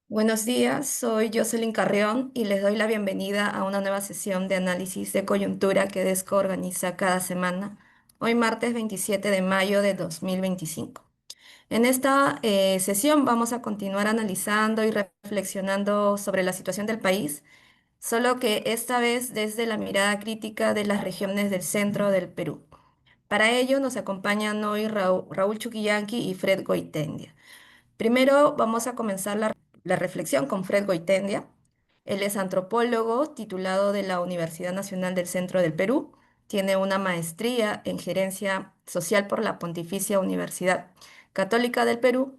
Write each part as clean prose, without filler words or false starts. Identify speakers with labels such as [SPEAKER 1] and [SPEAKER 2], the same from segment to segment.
[SPEAKER 1] Buenos días, soy Jocelyn Carrión y les doy la bienvenida a una nueva sesión de análisis de coyuntura que DESCO organiza cada semana, hoy martes 27 de mayo de 2025. En esta sesión vamos a continuar analizando y reflexionando sobre la situación del país, solo que esta vez desde la mirada crítica de las regiones del centro del Perú. Para ello nos acompañan hoy Raúl Chuquillanqui y Fred Goitendia. Primero vamos a comenzar la reflexión con Fred Goitendia. Él es antropólogo titulado de la Universidad Nacional del Centro del Perú. Tiene una maestría en gerencia social por la Pontificia Universidad Católica del Perú.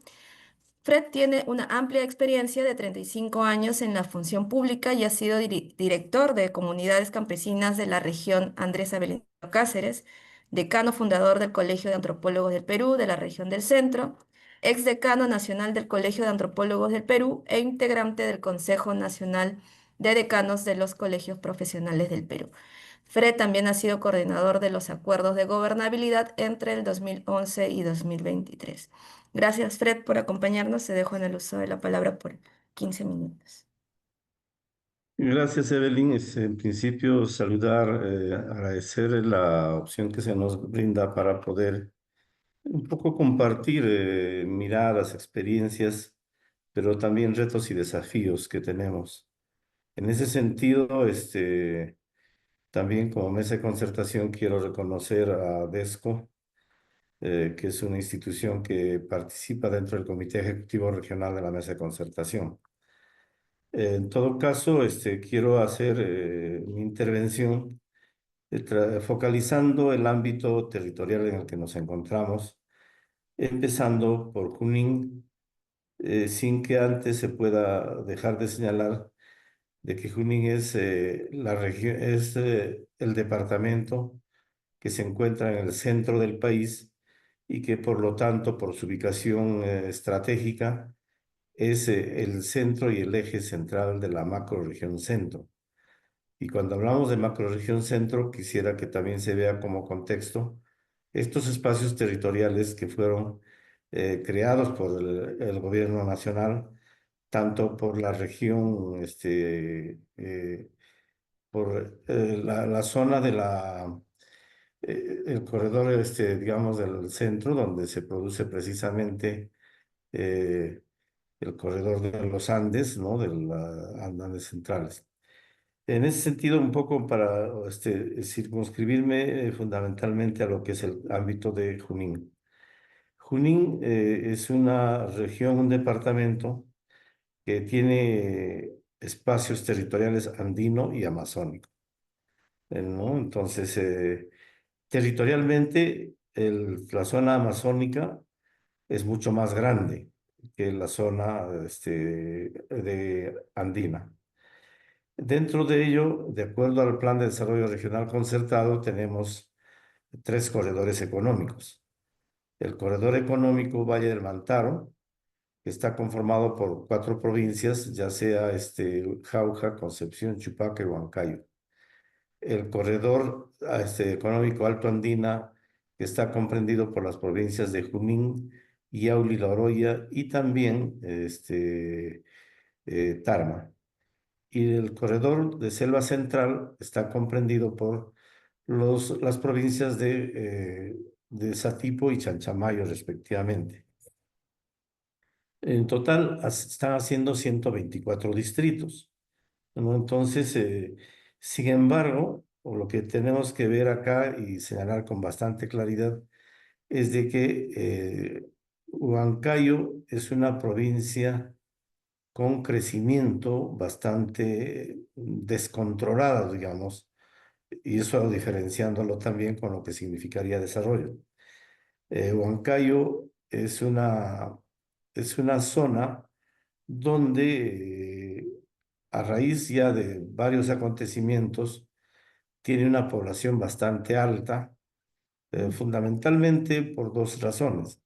[SPEAKER 1] Fred tiene una amplia experiencia de 35 años en la función pública y ha sido director de comunidades campesinas de la región Andrés Avelino Cáceres, decano fundador del Colegio de Antropólogos del Perú de la región del Centro, ex decano nacional del Colegio de Antropólogos del Perú e integrante del Consejo Nacional de Decanos de los Colegios Profesionales del Perú. Fred también ha sido coordinador de los acuerdos de gobernabilidad entre el 2011 y 2023. Gracias, Fred, por acompañarnos. Te dejo en el uso de la palabra por 15 minutos.
[SPEAKER 2] Gracias, Evelyn. En principio, saludar, agradecer la opción que se nos brinda para poder un poco compartir miradas, experiencias, pero también retos y desafíos que tenemos. En ese sentido, también como mesa de concertación quiero reconocer a DESCO, que es una institución que participa dentro del Comité Ejecutivo Regional de la Mesa de Concertación. En todo caso, quiero hacer mi intervención focalizando el ámbito territorial en el que nos encontramos, empezando por Junín, sin que antes se pueda dejar de señalar de que Junín es, la región, es el departamento que se encuentra en el centro del país y que por lo tanto, por su ubicación estratégica, es el centro y el eje central de la macrorregión centro. Y cuando hablamos de macrorregión centro, quisiera que también se vea como contexto estos espacios territoriales que fueron creados por el gobierno nacional, tanto por la región, por la zona de el corredor, digamos, del centro, donde se produce precisamente eh, el corredor de los Andes, ¿no? De los Andes centrales. En ese sentido, un poco para circunscribirme fundamentalmente a lo que es el ámbito de Junín. Junín es una región, un departamento que tiene espacios territoriales andino y amazónico, ¿no? Entonces, territorialmente, la zona amazónica es mucho más grande que la zona de andina. Dentro de ello, de acuerdo al Plan de Desarrollo Regional Concertado, tenemos tres corredores económicos. El corredor económico Valle del Mantaro, que está conformado por cuatro provincias, ya sea Jauja, Concepción, Chupaca y Huancayo. El corredor económico Alto Andina, que está comprendido por las provincias de Junín, Yauli, La Oroya y también Tarma. Y el corredor de Selva Central está comprendido por las provincias de Satipo y Chanchamayo, respectivamente. En total están haciendo 124 distritos, ¿no? Entonces, sin embargo, o lo que tenemos que ver acá y señalar con bastante claridad es de que Huancayo es una provincia con crecimiento bastante descontrolado, digamos, y eso diferenciándolo también con lo que significaría desarrollo. Huancayo es una zona donde, a raíz ya de varios acontecimientos, tiene una población bastante alta, fundamentalmente por dos razones.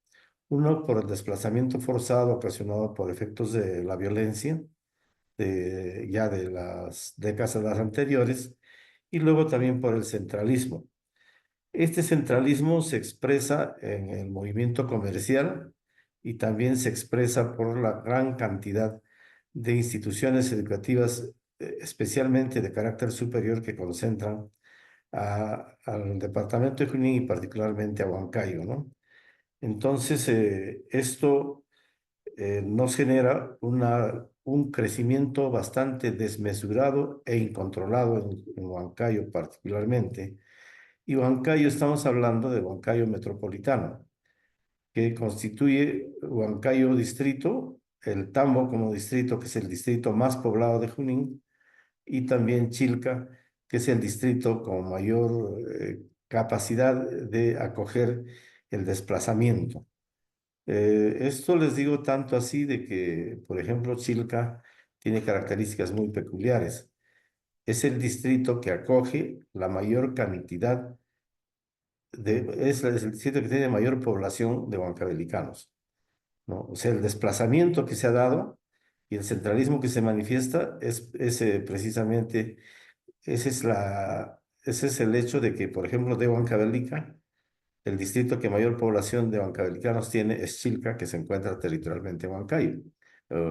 [SPEAKER 2] Uno, por el desplazamiento forzado ocasionado por efectos de la violencia, ya de las décadas anteriores, y luego también por el centralismo. Este centralismo se expresa en el movimiento comercial y también se expresa por la gran cantidad de instituciones educativas, especialmente de carácter superior, que concentran al departamento de Junín y particularmente a Huancayo, ¿no? Entonces, esto nos genera un crecimiento bastante desmesurado e incontrolado en Huancayo particularmente. Y Huancayo, estamos hablando de Huancayo metropolitano, que constituye Huancayo distrito, el Tambo como distrito, que es el distrito más poblado de Junín, y también Chilca, que es el distrito con mayor capacidad de acoger el desplazamiento. Esto les digo tanto así de que, por ejemplo, Chilca tiene características muy peculiares. Es el distrito que acoge la mayor cantidad es el distrito que tiene mayor población de huancavelicanos, ¿no? O sea, el desplazamiento que se ha dado y el centralismo que se manifiesta es precisamente, ese es el hecho de que, por ejemplo, de Huancavelica, el distrito que mayor población de huancavelicanos tiene es Chilca, que se encuentra territorialmente en Huancayo,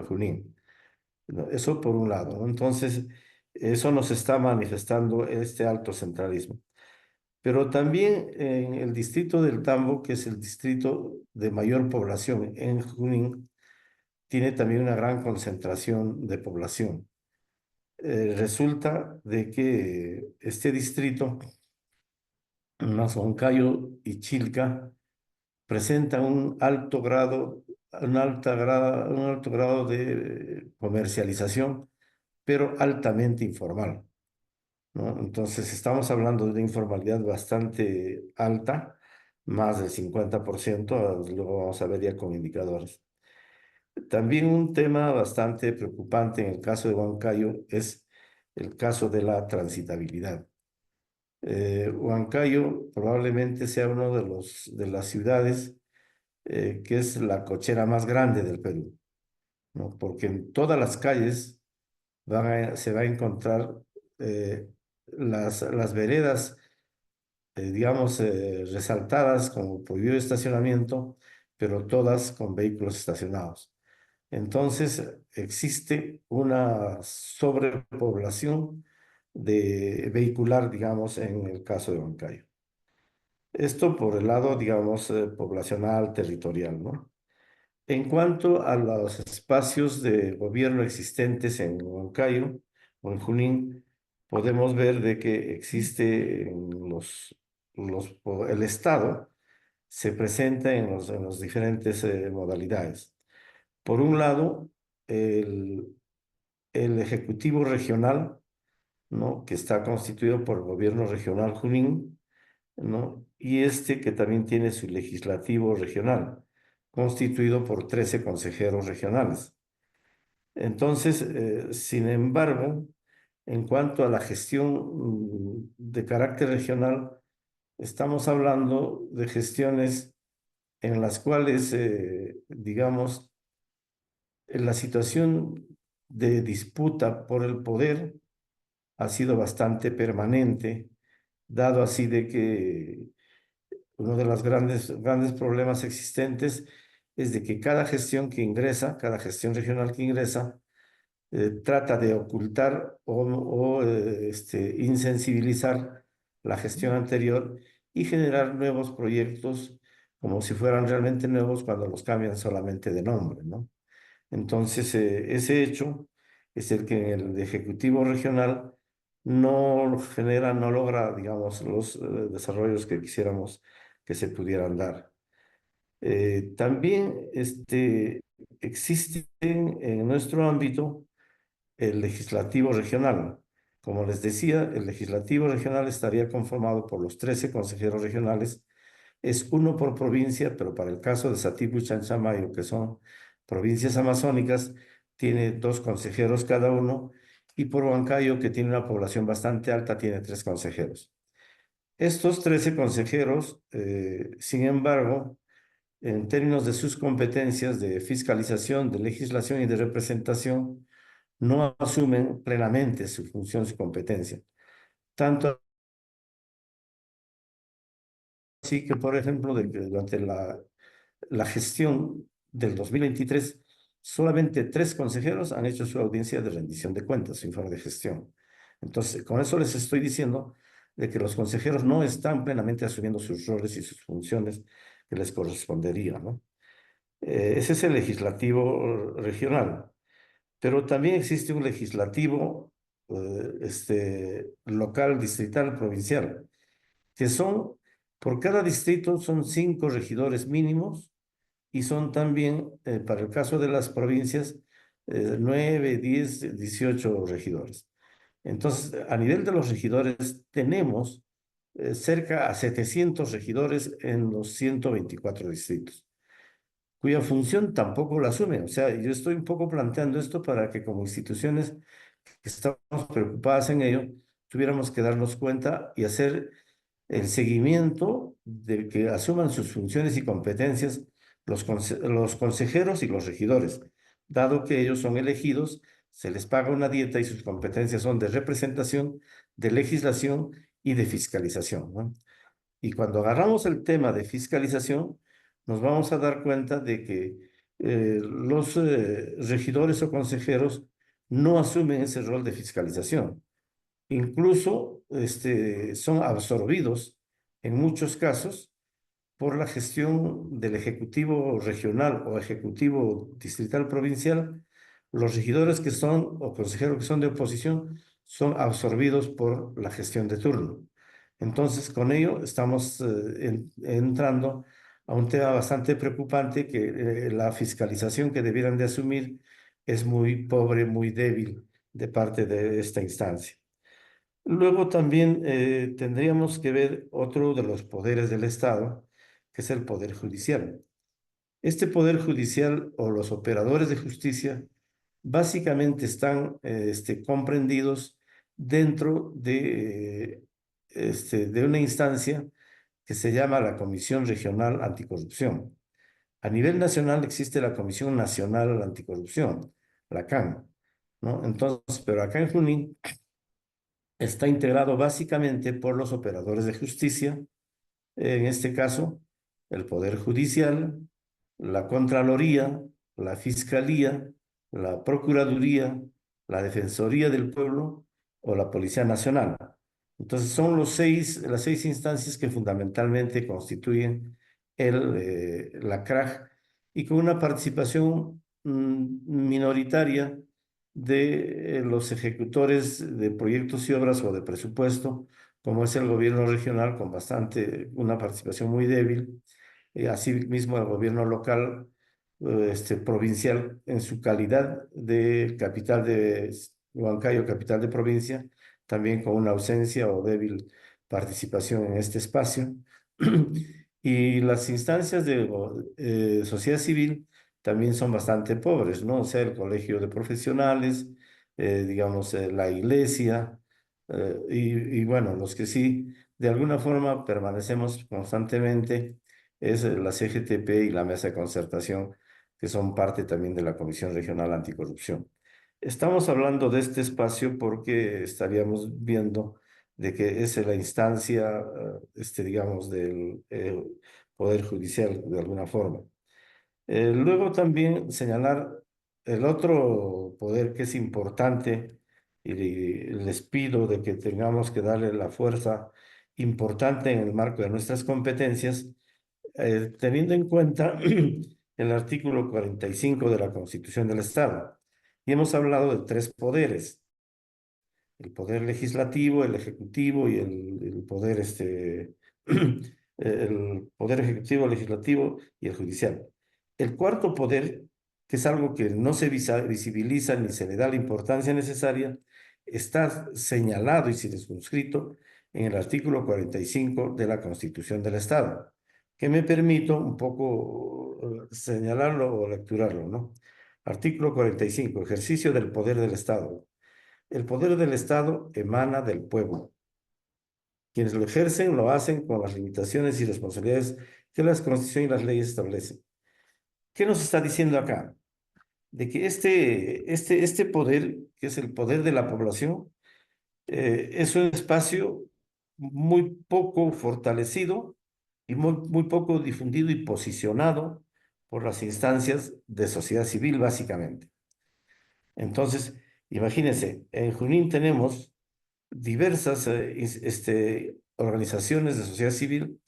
[SPEAKER 2] Junín, ¿no? Eso por un lado, ¿no? Entonces, eso nos está manifestando este alto centralismo. Pero también en el distrito del Tambo, que es el distrito de mayor población en Junín, tiene también una gran concentración de población. Resulta de que este distrito, más Huancayo y Chilca, presenta un alto grado de comercialización, pero altamente informal, ¿no? Entonces, estamos hablando de una informalidad bastante alta, más del 50%, luego vamos a ver ya con indicadores. También un tema bastante preocupante en el caso de Huancayo es el caso de la transitabilidad. Huancayo probablemente sea uno de las ciudades que es la cochera más grande del Perú, ¿no? Porque en todas las calles se va a encontrar eh, las veredas, digamos, resaltadas como prohibido estacionamiento, pero todas con vehículos estacionados. Entonces, existe una sobrepoblación de vehicular, digamos, en el caso de Huancayo. Esto por el lado, digamos, poblacional, territorial, ¿no? En cuanto a los espacios de gobierno existentes en Huancayo o en Junín, podemos ver de que existe el Estado se presenta en los diferentes modalidades. Por un lado, el, el Ejecutivo Regional, ¿no? Que está constituido por el Gobierno Regional Junín, ¿no? Y este que también tiene su legislativo regional, constituido por 13 consejeros regionales. Entonces, sin embargo, en cuanto a la gestión de carácter regional, estamos hablando de gestiones en las cuales, digamos, la situación de disputa por el poder ha sido bastante permanente, dado así de que uno de los grandes problemas existentes es de que cada gestión que ingresa, cada gestión regional que ingresa, trata de ocultar insensibilizar la gestión anterior y generar nuevos proyectos como si fueran realmente nuevos cuando los cambian solamente de nombre, ¿no? Entonces, ese hecho es el que en el Ejecutivo Regional no genera, no logra, digamos, los desarrollos que quisiéramos que se pudieran dar. También existen en nuestro ámbito el legislativo regional. Como les decía, el legislativo regional estaría conformado por los 13 consejeros regionales. Es uno por provincia, pero para el caso de Satipo y Chanchamayo, que son provincias amazónicas, tiene 2 consejeros cada uno, y por Huancayo, que tiene una población bastante alta, tiene 3 consejeros. Estos 13 consejeros, sin embargo, en términos de sus competencias de fiscalización, de legislación y de representación, no asumen plenamente su función, su competencia. Tanto así que, por ejemplo, durante la gestión del 2023 solamente 3 consejeros han hecho su audiencia de rendición de cuentas, su informe de gestión. Entonces, con eso les estoy diciendo de que los consejeros no están plenamente asumiendo sus roles y sus funciones que les correspondería, ¿no? Ese es el legislativo regional, pero también existe un legislativo local, distrital, provincial, que son, por cada distrito son 5 regidores mínimos y son también, para el caso de las provincias, 9, 10, 18 regidores. Entonces, a nivel de los regidores, tenemos cerca a 700 regidores en los 124 distritos, cuya función tampoco la asumen. O sea, yo estoy un poco planteando esto para que como instituciones que estamos preocupadas en ello, tuviéramos que darnos cuenta y hacer el seguimiento de que asuman sus funciones y competencias los consejeros y los regidores, dado que ellos son elegidos, se les paga una dieta y sus competencias son de representación, de legislación y de fiscalización, ¿no? Y cuando agarramos el tema de fiscalización, nos vamos a dar cuenta de que los regidores o consejeros no asumen ese rol de fiscalización. Incluso son absorbidos en muchos casos por la gestión del Ejecutivo regional o Ejecutivo distrital provincial. Los regidores que son o consejeros que son de oposición son absorbidos por la gestión de turno. Entonces, con ello estamos entrando a un tema bastante preocupante que la fiscalización que debieran de asumir es muy pobre, muy débil de parte de esta instancia. Luego también tendríamos que ver otro de los poderes del Estado, que es el Poder Judicial. Este Poder Judicial o los operadores de justicia básicamente están comprendidos dentro de una instancia que se llama la Comisión Regional Anticorrupción. A nivel nacional existe la Comisión Nacional Anticorrupción, la CAN, ¿no? Entonces, pero acá en Junín está integrado básicamente por los operadores de justicia, en este caso, el Poder Judicial, la Contraloría, la Fiscalía, la Procuraduría, la Defensoría del Pueblo o la Policía Nacional. Entonces, son las 6 instancias que fundamentalmente constituyen la CRAJ y con una participación minoritaria de los ejecutores de proyectos y obras o de presupuesto, como es el gobierno regional, con una participación muy débil, asimismo el gobierno local, provincial, en su calidad de capital de Huancayo, capital de provincia, también con una ausencia o débil participación en este espacio. Y las instancias de sociedad civil también son bastante pobres, ¿no? O sea, el colegio de profesionales, digamos, la iglesia, y bueno, los que sí, de alguna forma permanecemos constantemente, es la CGTP y la Mesa de Concertación, que son parte también de la Comisión Regional Anticorrupción. Estamos hablando de este espacio porque estaríamos viendo de que es la instancia, digamos, del Poder Judicial de alguna forma. Luego también señalar el otro poder que es importante y les pido de que tengamos que darle la fuerza importante en el marco de nuestras competencias, teniendo en cuenta el artículo 45 de la Constitución del Estado. Y hemos hablado de 3 poderes: el poder legislativo, el ejecutivo y el poder, el poder ejecutivo, legislativo y el judicial. El cuarto poder, que es algo que no se visibiliza ni se le da la importancia necesaria, está señalado y circunscrito en el artículo 45 de la Constitución del Estado, que me permito un poco señalarlo o lecturarlo, ¿no? Artículo 45, ejercicio del poder del Estado. El poder del Estado emana del pueblo. Quienes lo ejercen lo hacen con las limitaciones y responsabilidades que la Constitución y las leyes establecen. ¿Qué nos está diciendo acá? De que este poder, que es el poder de la población, es un espacio muy poco fortalecido y muy poco difundido y posicionado por las instancias de sociedad civil, básicamente. Entonces, imagínense, en Junín tenemos diversas organizaciones de sociedad civil,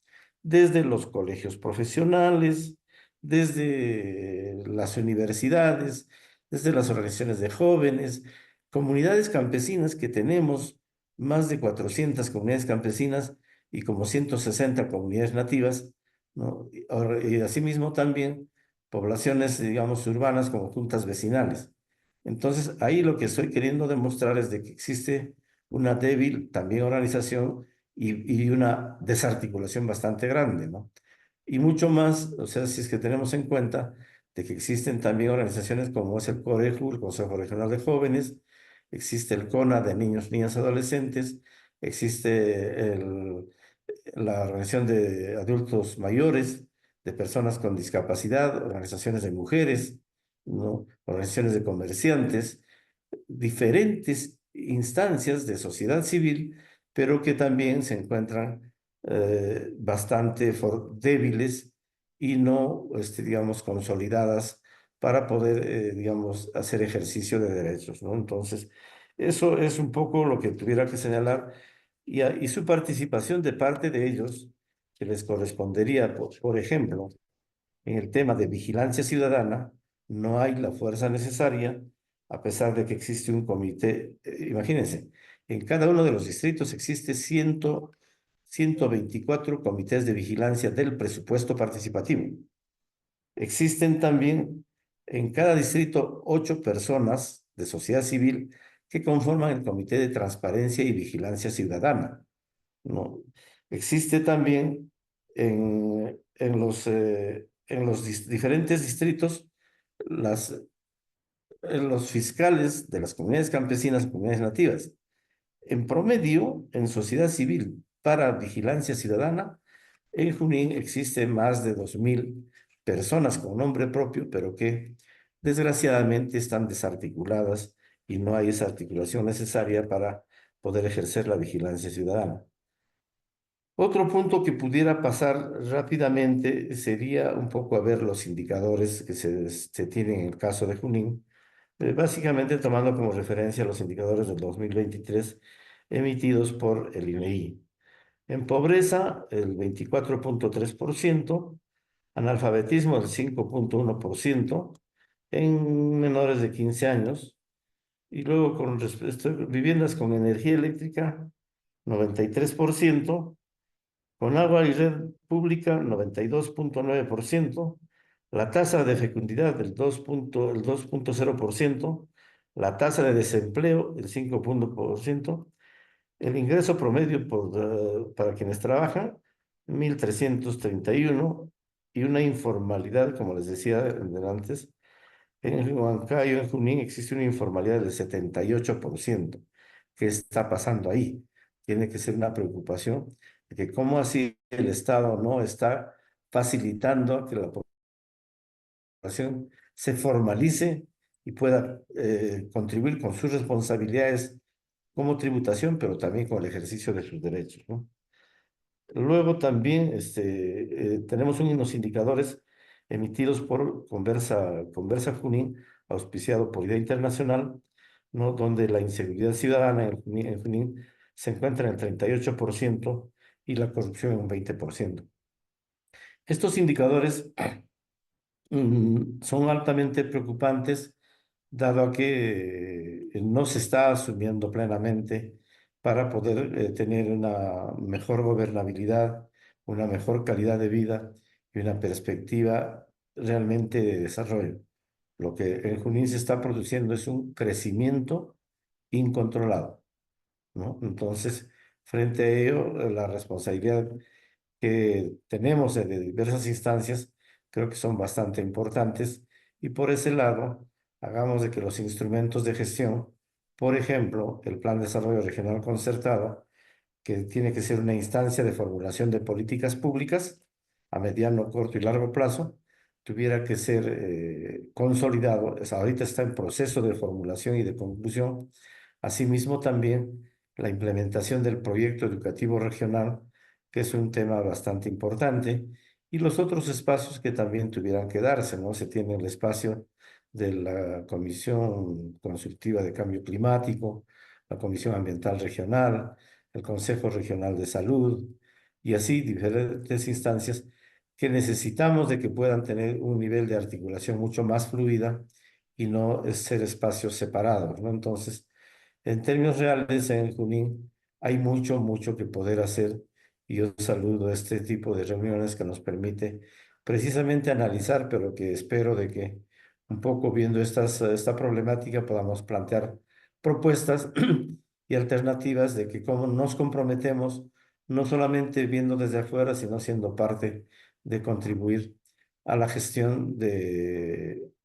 [SPEAKER 2] desde los colegios profesionales, desde las universidades, desde las organizaciones de jóvenes, comunidades campesinas que tenemos más de 400 comunidades campesinas y como 160 comunidades nativas, ¿no? Y asimismo también poblaciones, digamos, urbanas como juntas vecinales. Entonces, ahí lo que estoy queriendo demostrar es de que existe una débil también organización y una desarticulación bastante grande, ¿no? Y mucho más, o sea, si es que tenemos en cuenta de que existen también organizaciones como es el COREJU, el Consejo Regional de Jóvenes, existe el CONA de niños, niñas, adolescentes, existe la Organización de Adultos Mayores, de personas con discapacidad, organizaciones de mujeres, ¿no? Organizaciones de comerciantes, diferentes instancias de sociedad civil, pero que también se encuentran bastante débiles y no, digamos, consolidadas para poder, digamos, hacer ejercicio de derechos, ¿no? Entonces, eso es un poco lo que tuviera que señalar y su participación de parte de ellos, que les correspondería, por ejemplo, en el tema de vigilancia ciudadana, no hay la fuerza necesaria, a pesar de que existe un comité. Imagínense, en cada uno de los distritos existe 124 comités de vigilancia del presupuesto participativo. Existen también en cada distrito 8 personas de sociedad civil que conforman el Comité de Transparencia y Vigilancia Ciudadana, ¿no? Existe también en los diferentes distritos las, los fiscales de las comunidades campesinas y comunidades nativas. En promedio, en sociedad civil para vigilancia ciudadana, en Junín existe más de 2000 personas con nombre propio, pero que desgraciadamente están desarticuladas y no hay esa articulación necesaria para poder ejercer la vigilancia ciudadana. Otro punto que pudiera pasar rápidamente sería un poco a ver los indicadores que se tienen en el caso de Junín, básicamente tomando como referencia los indicadores del 2023 emitidos por el INEI. En pobreza, el 24,3%, analfabetismo, el 5,1%, en menores de 15 años, y luego con viviendas con energía eléctrica, 93%, con agua y red pública, 92,9%, la tasa de fecundidad el 2,0%, la tasa de desempleo, el 5%, el ingreso promedio para quienes trabajan, 1,331, y una informalidad, como les decía antes, en Huancayo, en Junín, existe una informalidad del 78%. ¿Qué está pasando ahí? Tiene que ser una preocupación de que cómo así el Estado no está facilitando que la población se formalice y pueda contribuir con sus responsabilidades como tributación, pero también con el ejercicio de sus derechos, ¿no? Luego también tenemos unos indicadores emitidos por Conversa Junín, auspiciado por Idea Internacional, ¿no? Donde la inseguridad ciudadana en Junín se encuentra en el 38% y la corrupción en un 20%. Estos indicadores son altamente preocupantes, dado a que no se está asumiendo plenamente para poder tener una mejor gobernabilidad, una mejor calidad de vida y una perspectiva realmente de desarrollo. Lo que en Junín se está produciendo es un crecimiento incontrolado, ¿no? Entonces, frente a ello, la responsabilidad que tenemos de diversas instancias, creo que son bastante importantes y por ese lado, hagamos de que los instrumentos de gestión, por ejemplo, el Plan de Desarrollo Regional Concertado, que tiene que ser una instancia de formulación de políticas públicas a mediano, corto y largo plazo, tuviera que ser consolidado. Ahorita está en proceso de formulación y de conclusión. Asimismo, también la implementación del proyecto educativo regional, que es un tema bastante importante y los otros espacios que también tuvieran que darse, ¿no? Se tiene el espacio de la Comisión Consultiva de Cambio Climático, la Comisión Ambiental Regional, el Consejo Regional de Salud y así diferentes instancias que necesitamos de que puedan tener un nivel de articulación mucho más fluida y no ser espacios separados, ¿no? Entonces, en términos reales, en Junín hay mucho, mucho que poder hacer y yo saludo este tipo de reuniones que nos permite precisamente analizar, pero que espero de que un poco viendo esta problemática podamos plantear propuestas y alternativas de que cómo nos comprometemos, no solamente viendo desde afuera, sino siendo parte de contribuir a la gestión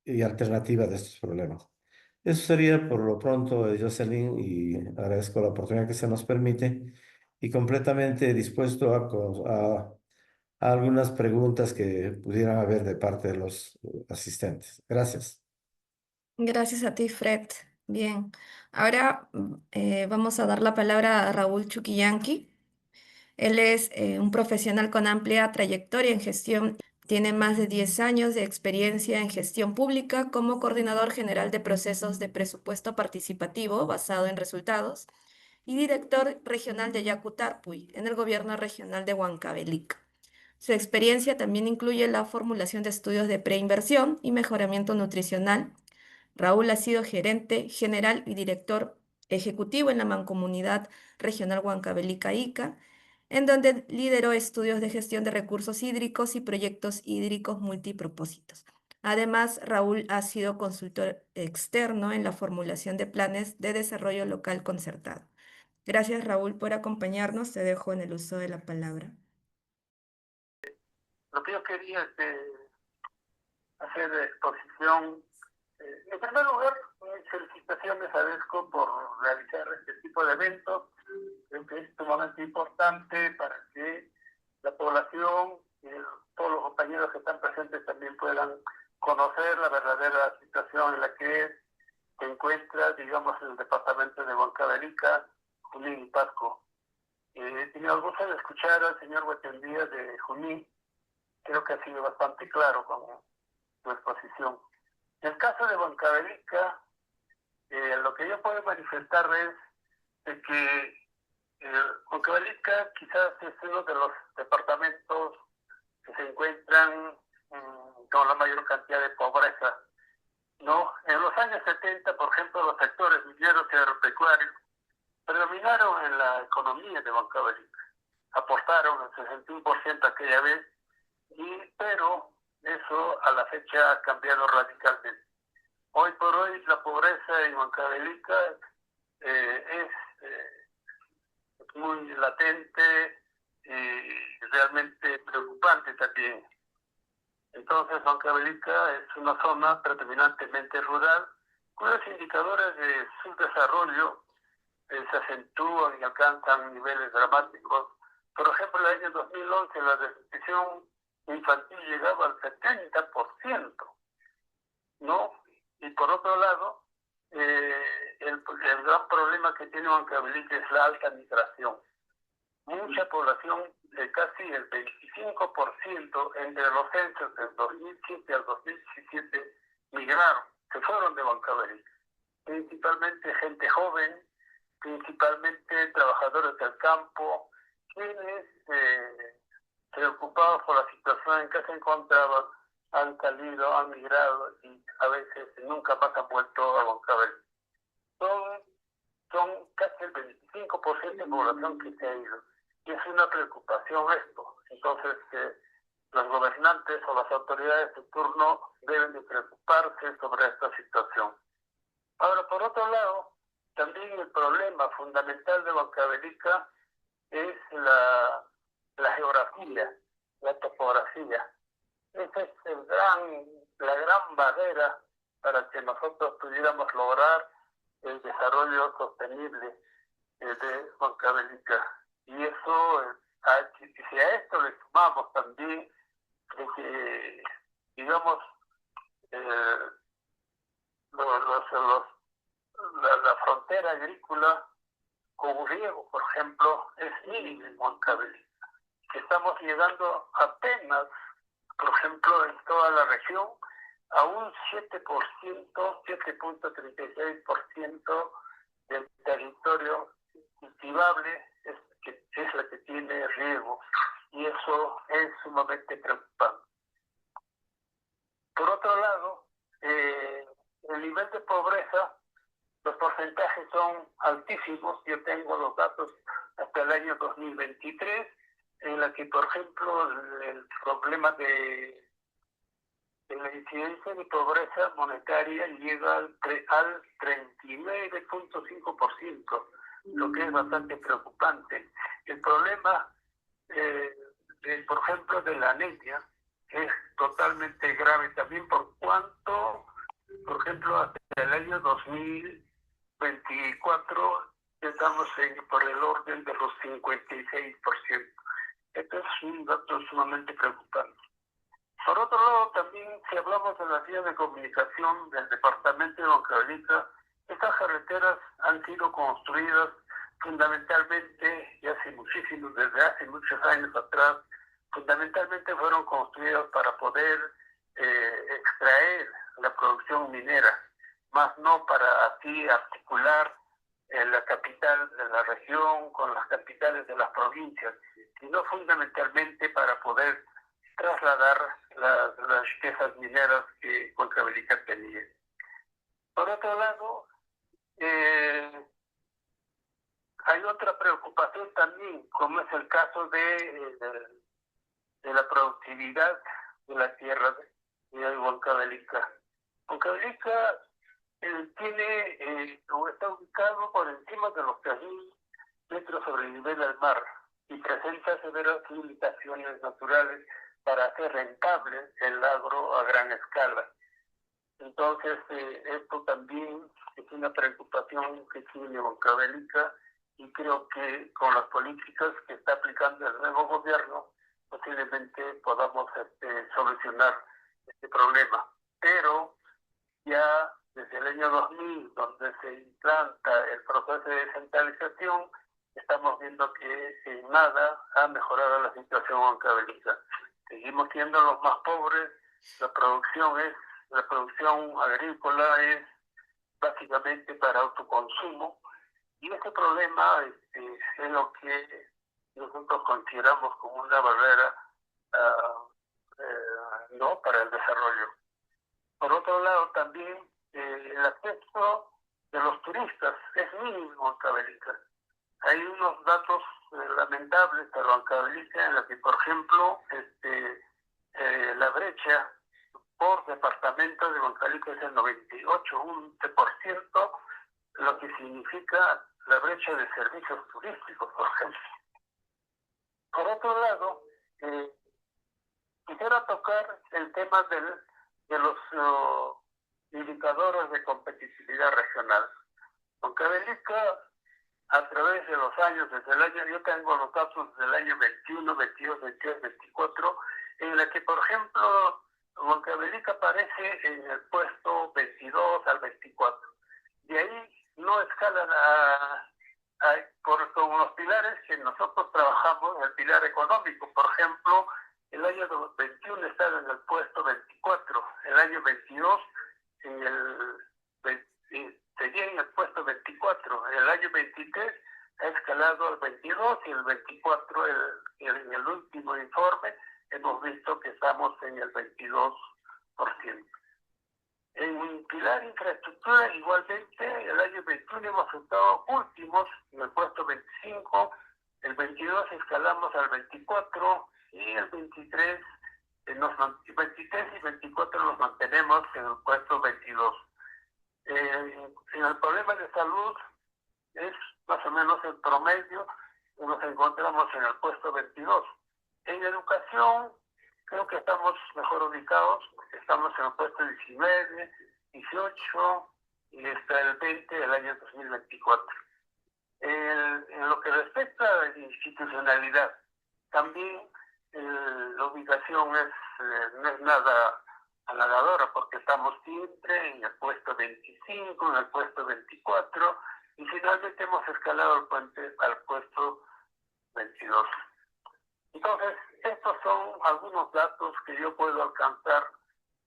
[SPEAKER 2] y alternativa de estos problemas. Eso sería por lo pronto, Jocelyn, y agradezco la oportunidad que se nos permite y completamente dispuesto a algunas preguntas que pudieran haber de parte de los asistentes. Gracias.
[SPEAKER 1] Gracias a ti, Fred. Bien, ahora vamos a dar la palabra a Raúl Chuquillanqui. Él es un profesional con amplia trayectoria en gestión. Tiene más de 10 años de experiencia en gestión pública como coordinador general de procesos de presupuesto participativo basado en resultados y director regional de Yacutarpuy en el gobierno regional de Huancavelica. Su experiencia también incluye la formulación de estudios de preinversión y mejoramiento nutricional. Raúl ha sido gerente general y director ejecutivo en la Mancomunidad Regional Huancavelica-Ica, en donde lideró estudios de gestión de recursos hídricos y proyectos hídricos multipropósitos. Además, Raúl ha sido consultor externo en la formulación de planes de desarrollo local concertado. Gracias, Raúl, por acompañarnos. Te dejo en el uso de la palabra.
[SPEAKER 3] Lo que yo quería es hacer exposición. En primer lugar, mis felicitaciones a DESCO por realizar este tipo de eventos. Creo que es sumamente importante para que la población y todos los compañeros que están presentes también puedan conocer la verdadera situación en la que se encuentra, digamos, el departamento de Huancavelica, Junín y Pasco. He tenido el gusto de escuchar al señor Huetendía de Junín. Creo que ha sido bastante claro con su exposición. En el caso de Huancavelica, lo que yo puedo manifestar es de que Huancavelica quizás es uno de los departamentos que se encuentran con la mayor cantidad de pobreza, ¿no? En los años 70, por ejemplo, los sectores mineros y agropecuarios predominaron en la economía de Huancavelica, aportaron el 61% aquella vez, pero eso a la fecha ha cambiado radicalmente. Hoy por hoy la pobreza en Huancavelica es muy latente y realmente preocupante también. Entonces Huancavelica es una zona predominantemente rural, cuyos indicadores de subdesarrollo se acentúan y alcanzan niveles dramáticos. Por ejemplo, en el año 2011 la desnutrición infantil llegaba al 70%, ¿no? Y por otro lado, el gran problema que tiene Huancavelica es la alta migración. Mucha población, casi el 25% entre los censos del 2007 al 2017 migraron, se fueron de Huancavelica. Principalmente gente joven, principalmente trabajadores del campo, quienes preocupados por la situación en que se encontraban, han salido, han migrado y a veces nunca más han vuelto a Huancavelica. Son casi el 25% de población que se ha ido. Y es una preocupación esto. Entonces, los gobernantes o las autoridades de turno deben de preocuparse sobre esta situación. Ahora, por otro lado, también el problema fundamental de Huancavelica es la geografía, la topografía. Esa es la gran barrera para que nosotros pudiéramos lograr el desarrollo sostenible de Huancavelica. Y eso, si a esto le sumamos también que, digamos, la frontera agrícola con riego, por ejemplo, es mínima en Huancavelica, que estamos llegando apenas toda la región a un 7.36% del territorio cultivable es la que tiene riesgo, y eso es sumamente preocupante. Por otro lado, el nivel de pobreza, los porcentajes son altísimos. Yo tengo los datos hasta el año 2023, en la que, por ejemplo, el problema de la incidencia de pobreza monetaria llega al 39.5%, lo que es bastante preocupante. El problema, por ejemplo, de la anemia es totalmente grave también, por cuanto, por ejemplo, hasta el año 2024 estamos por el orden de los 56%. Esto es un dato sumamente preocupante. Por otro lado, también, si hablamos de las vías de comunicación del departamento de Huancavelica, estas carreteras han sido construidas fundamentalmente, desde hace muchos años atrás, fundamentalmente fueron construidas para poder extraer la producción minera, más no para así articular la capital de la región con las capitales de las provincias, sino fundamentalmente para poder trasladar las riquezas mineras que Huancavelica tenía. Por otro lado, hay otra preocupación también, como es el caso de la productividad de la tierra de Huancavelica. Huancavelica está ubicado por encima de los 3.000 metros sobre el nivel del mar y presenta severas limitaciones naturales para hacer rentable el agro a gran escala. Entonces, esto también es una preocupación que tiene Huancavelica, y creo que con las políticas que está aplicando el nuevo gobierno, posiblemente podamos solucionar este problema. Pero ya desde el año 2000, donde se implanta el proceso de descentralización, estamos viendo que en nada ha mejorado la situación huancavelica. Seguimos siendo los más pobres, la producción agrícola es básicamente para autoconsumo, y ese problema es lo que nosotros consideramos como una barrera no para el desarrollo. Por otro lado, también el acceso de los turistas es mínimo en Huancavelica. Hay unos datos lamentables para Huancavelica, en los que, por ejemplo, la brecha por departamento de Huancavelica es el 98%, lo que significa la brecha de servicios turísticos, por ejemplo. Por otro lado, quisiera tocar el tema de los indicadores de competitividad regional. Huancavelica, a través de los años, yo tengo los datos del año 21, 22, 23, 24, en la que, por ejemplo, Huancavelica aparece en el puesto 22 al 24. De ahí no escalan con los pilares que nosotros trabajamos, el pilar económico. Por ejemplo, el año 21 está en el puesto 24, el año 22 seguía en el puesto 24, el año 23 ha escalado al 22 y el 24, en el último informe, hemos visto que estamos en el 22%. En el pilar infraestructura, igualmente, el año 21 hemos estado últimos en el puesto 25, el 22 escalamos al 24 y el 23, 23 y 24 los mantenemos en el puesto 22. En el problema de salud es más o menos el promedio, nos encontramos en el puesto 22. En educación, creo que estamos mejor ubicados, estamos en el puesto 19, 18 y hasta el 20 del año 2024. En lo que respecta a la institucionalidad, también la ubicación no es nada halagadora, porque estamos siempre en el puesto 25, en el puesto 24, y finalmente hemos escalado al puesto 22. Entonces, estos son algunos datos que yo puedo alcanzar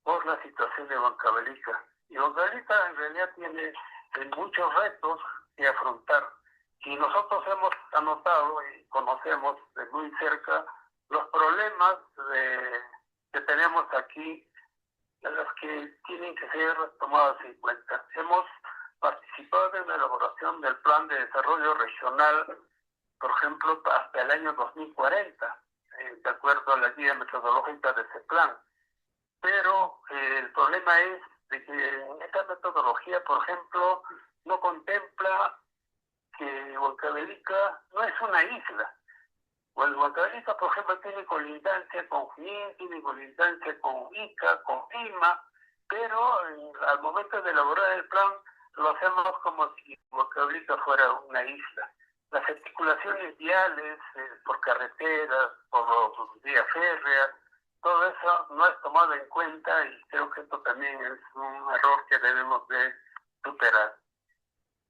[SPEAKER 3] por la situación de Huancavelica. Y Huancavelica en realidad tiene muchos retos que afrontar. Y nosotros hemos anotado y conocemos de muy cerca los problemas que tenemos aquí, los que tienen que ser tomados en cuenta. Hemos participado en la elaboración del Plan de Desarrollo Regional, por ejemplo, hasta el año 2040, de acuerdo a la guía metodológica de ese plan. Pero el problema es de que esta metodología, por ejemplo, no contempla que Huancavelica no es una isla. Huancavelica, por ejemplo, tiene colindancia con Junín, tiene colindancia con Ica, con Lima, pero al momento de elaborar el plan lo hacemos como si Huancavelica fuera una isla. Las articulaciones viales por carreteras, por vías férreas, todo eso no es tomado en cuenta y creo que esto también es un error que debemos de superar.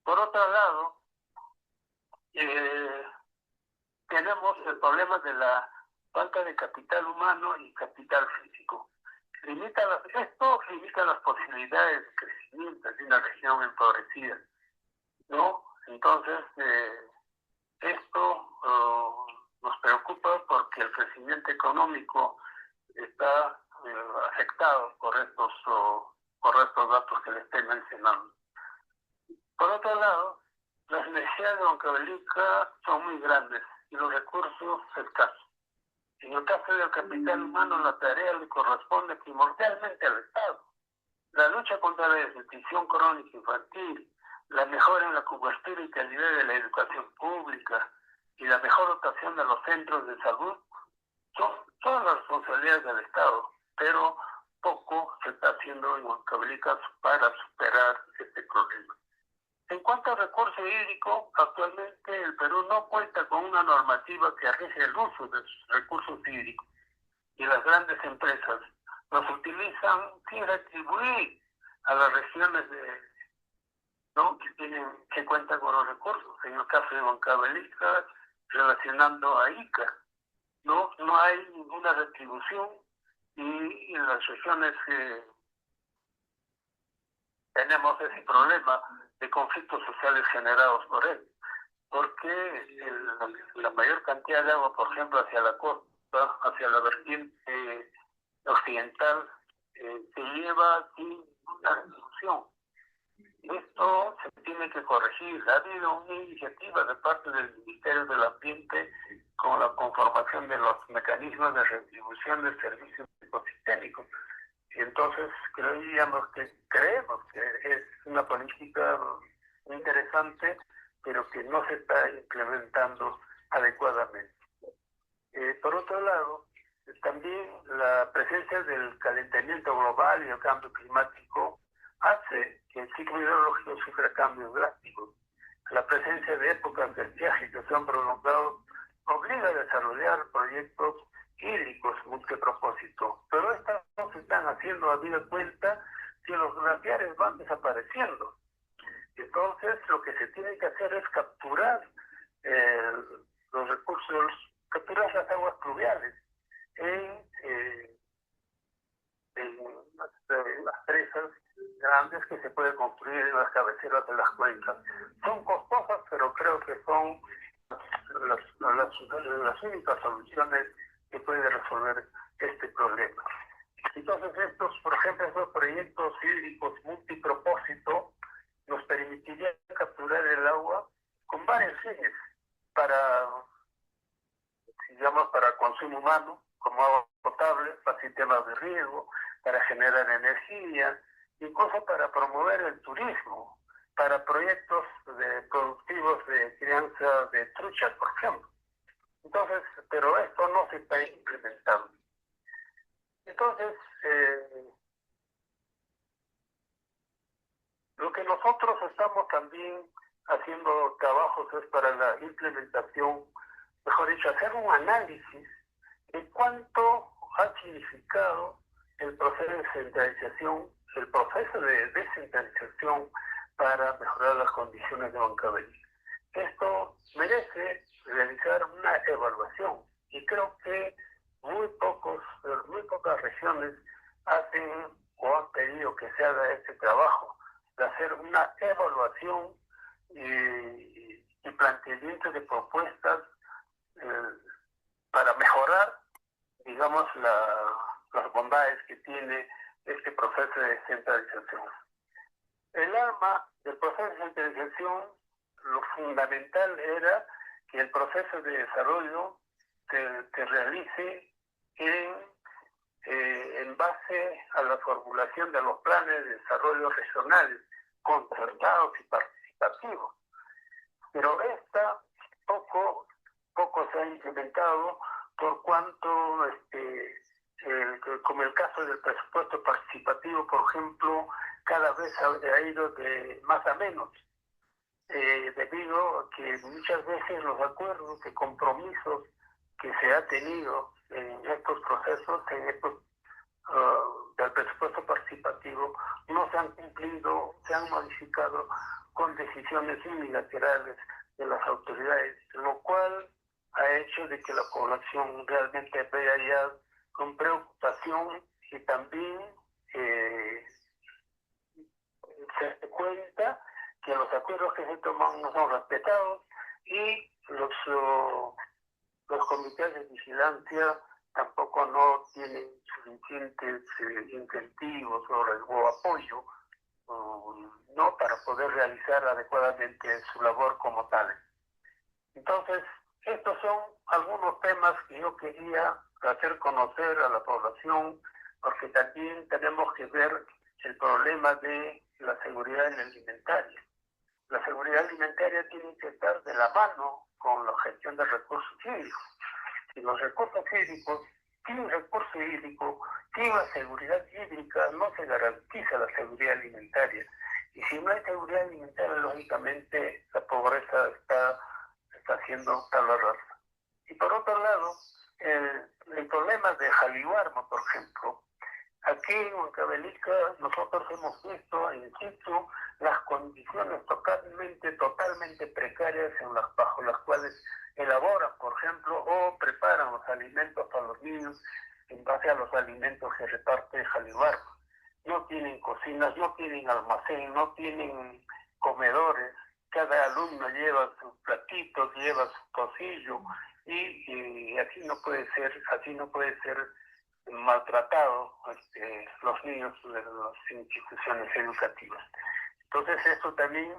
[SPEAKER 3] Por otro lado, tenemos el problema de la falta de capital humano y capital físico. Esto limita las posibilidades de crecimiento de una región empobrecida, ¿no? Entonces, esto nos preocupa porque el crecimiento económico está afectado por estos datos que les estoy mencionando. Por otro lado, las necesidades de Huancavelica son muy grandes y los recursos escasos. En el caso del capital humano, la tarea le corresponde primordialmente al Estado. La lucha contra la desnutrición crónica infantil, la mejora en la cobertura y calidad de la educación pública y la mejor dotación de los centros de salud son todas las responsabilidades del Estado, pero poco se está haciendo en Huancavelica para superar este problema. En cuanto al recurso hídrico, actualmente el Perú no cuenta con una normativa que rige el uso de sus recursos hídricos y las grandes empresas los utilizan sin retribuir a las regiones ¿no? que cuentan con los recursos. En el caso de Huancavelica, relacionando a Ica, no hay ninguna retribución y en las regiones tenemos ese problema de conflictos sociales generados por él, porque la mayor cantidad de agua, por ejemplo, hacia la costa, hacia la vertiente occidental, se lleva sin una retribución. Esto se tiene que corregir. Ha habido una iniciativa de parte del Ministerio del Ambiente con la conformación de los mecanismos de retribución de servicios ecosistémicos. Y entonces creemos que es una política interesante, pero que no se está implementando adecuadamente. Por otro lado, también la presencia del calentamiento global y el cambio climático hace que el ciclo hidrológico sufra cambios drásticos. La presencia de épocas de estiaje que son prolongados obliga a desarrollar proyectos hídricos multipropósito, pero estas no se están haciendo a vida cuenta que los glaciares van desapareciendo. Entonces, lo que se tiene que hacer es capturar los recursos, capturar las aguas pluviales en las presas grandes que se pueden construir en las cabeceras de las cuencas. Son costosas, pero creo que son las únicas soluciones que pueden resolver este problema. Entonces, por ejemplo, estos proyectos hídricos multipropósito nos permitirían capturar el agua con varios fines, para consumo humano, como agua potable, para sistemas de riego, para generar energía, incluso para promover el turismo, para proyectos productivos de crianza de truchas, por ejemplo. Entonces, pero esto no se está implementando. Entonces, lo que nosotros estamos también haciendo trabajos es para la implementación, mejor dicho, hacer un análisis de cuánto ha significado el proceso de centralización, el proceso de descentralización para mejorar las condiciones de Huancavelica. Esto merece realizar una evaluación y creo que muy pocas regiones hacen o han pedido que se haga este trabajo, de hacer una evaluación y planteamiento de propuestas para mejorar, digamos, las bondades que tiene este proceso de descentralización. El alma del proceso de descentralización, lo fundamental era que el proceso de desarrollo se realice en base a la formulación de los planes de desarrollo regionales, concertados y participativos. Pero poco se ha implementado por cuanto, como el caso del presupuesto participativo, por ejemplo, cada vez ha ido de más a menos, debido a que muchas veces los acuerdos y compromisos que se ha tenido en estos procesos, del presupuesto participativo, no se han cumplido, se han modificado con decisiones unilaterales de las autoridades, lo cual ha hecho de que la población realmente vea ya con preocupación y también se dé cuenta que los acuerdos que se toman no son respetados y los comités de vigilancia tampoco no tienen suficientes incentivos o apoyo no para poder realizar adecuadamente su labor como tal. Entonces, estos son algunos temas que yo quería hacer conocer a la población, porque también tenemos que ver el problema de la seguridad alimentaria. La seguridad alimentaria tiene que estar de la mano con la gestión de recursos hídricos. Si los recursos hídricos, sin recurso hídrico, sin la seguridad hídrica, no se garantiza la seguridad alimentaria. Y si no hay seguridad alimentaria, lógicamente la pobreza está haciendo tabla rasa. Y por otro lado, el problema de Jaliwarma, por ejemplo, aquí en Huancavelica nosotros hemos visto in situ las condiciones totalmente precarias bajo las cuales elaboran, por ejemplo, o preparan los alimentos para los niños en base a los alimentos que reparte Jaliwarma. No tienen cocinas, no tienen almacén, no tienen comedores. Cada alumno lleva sus platitos, lleva su pocillo y así no puede ser maltratado los niños de las instituciones educativas. Entonces eso también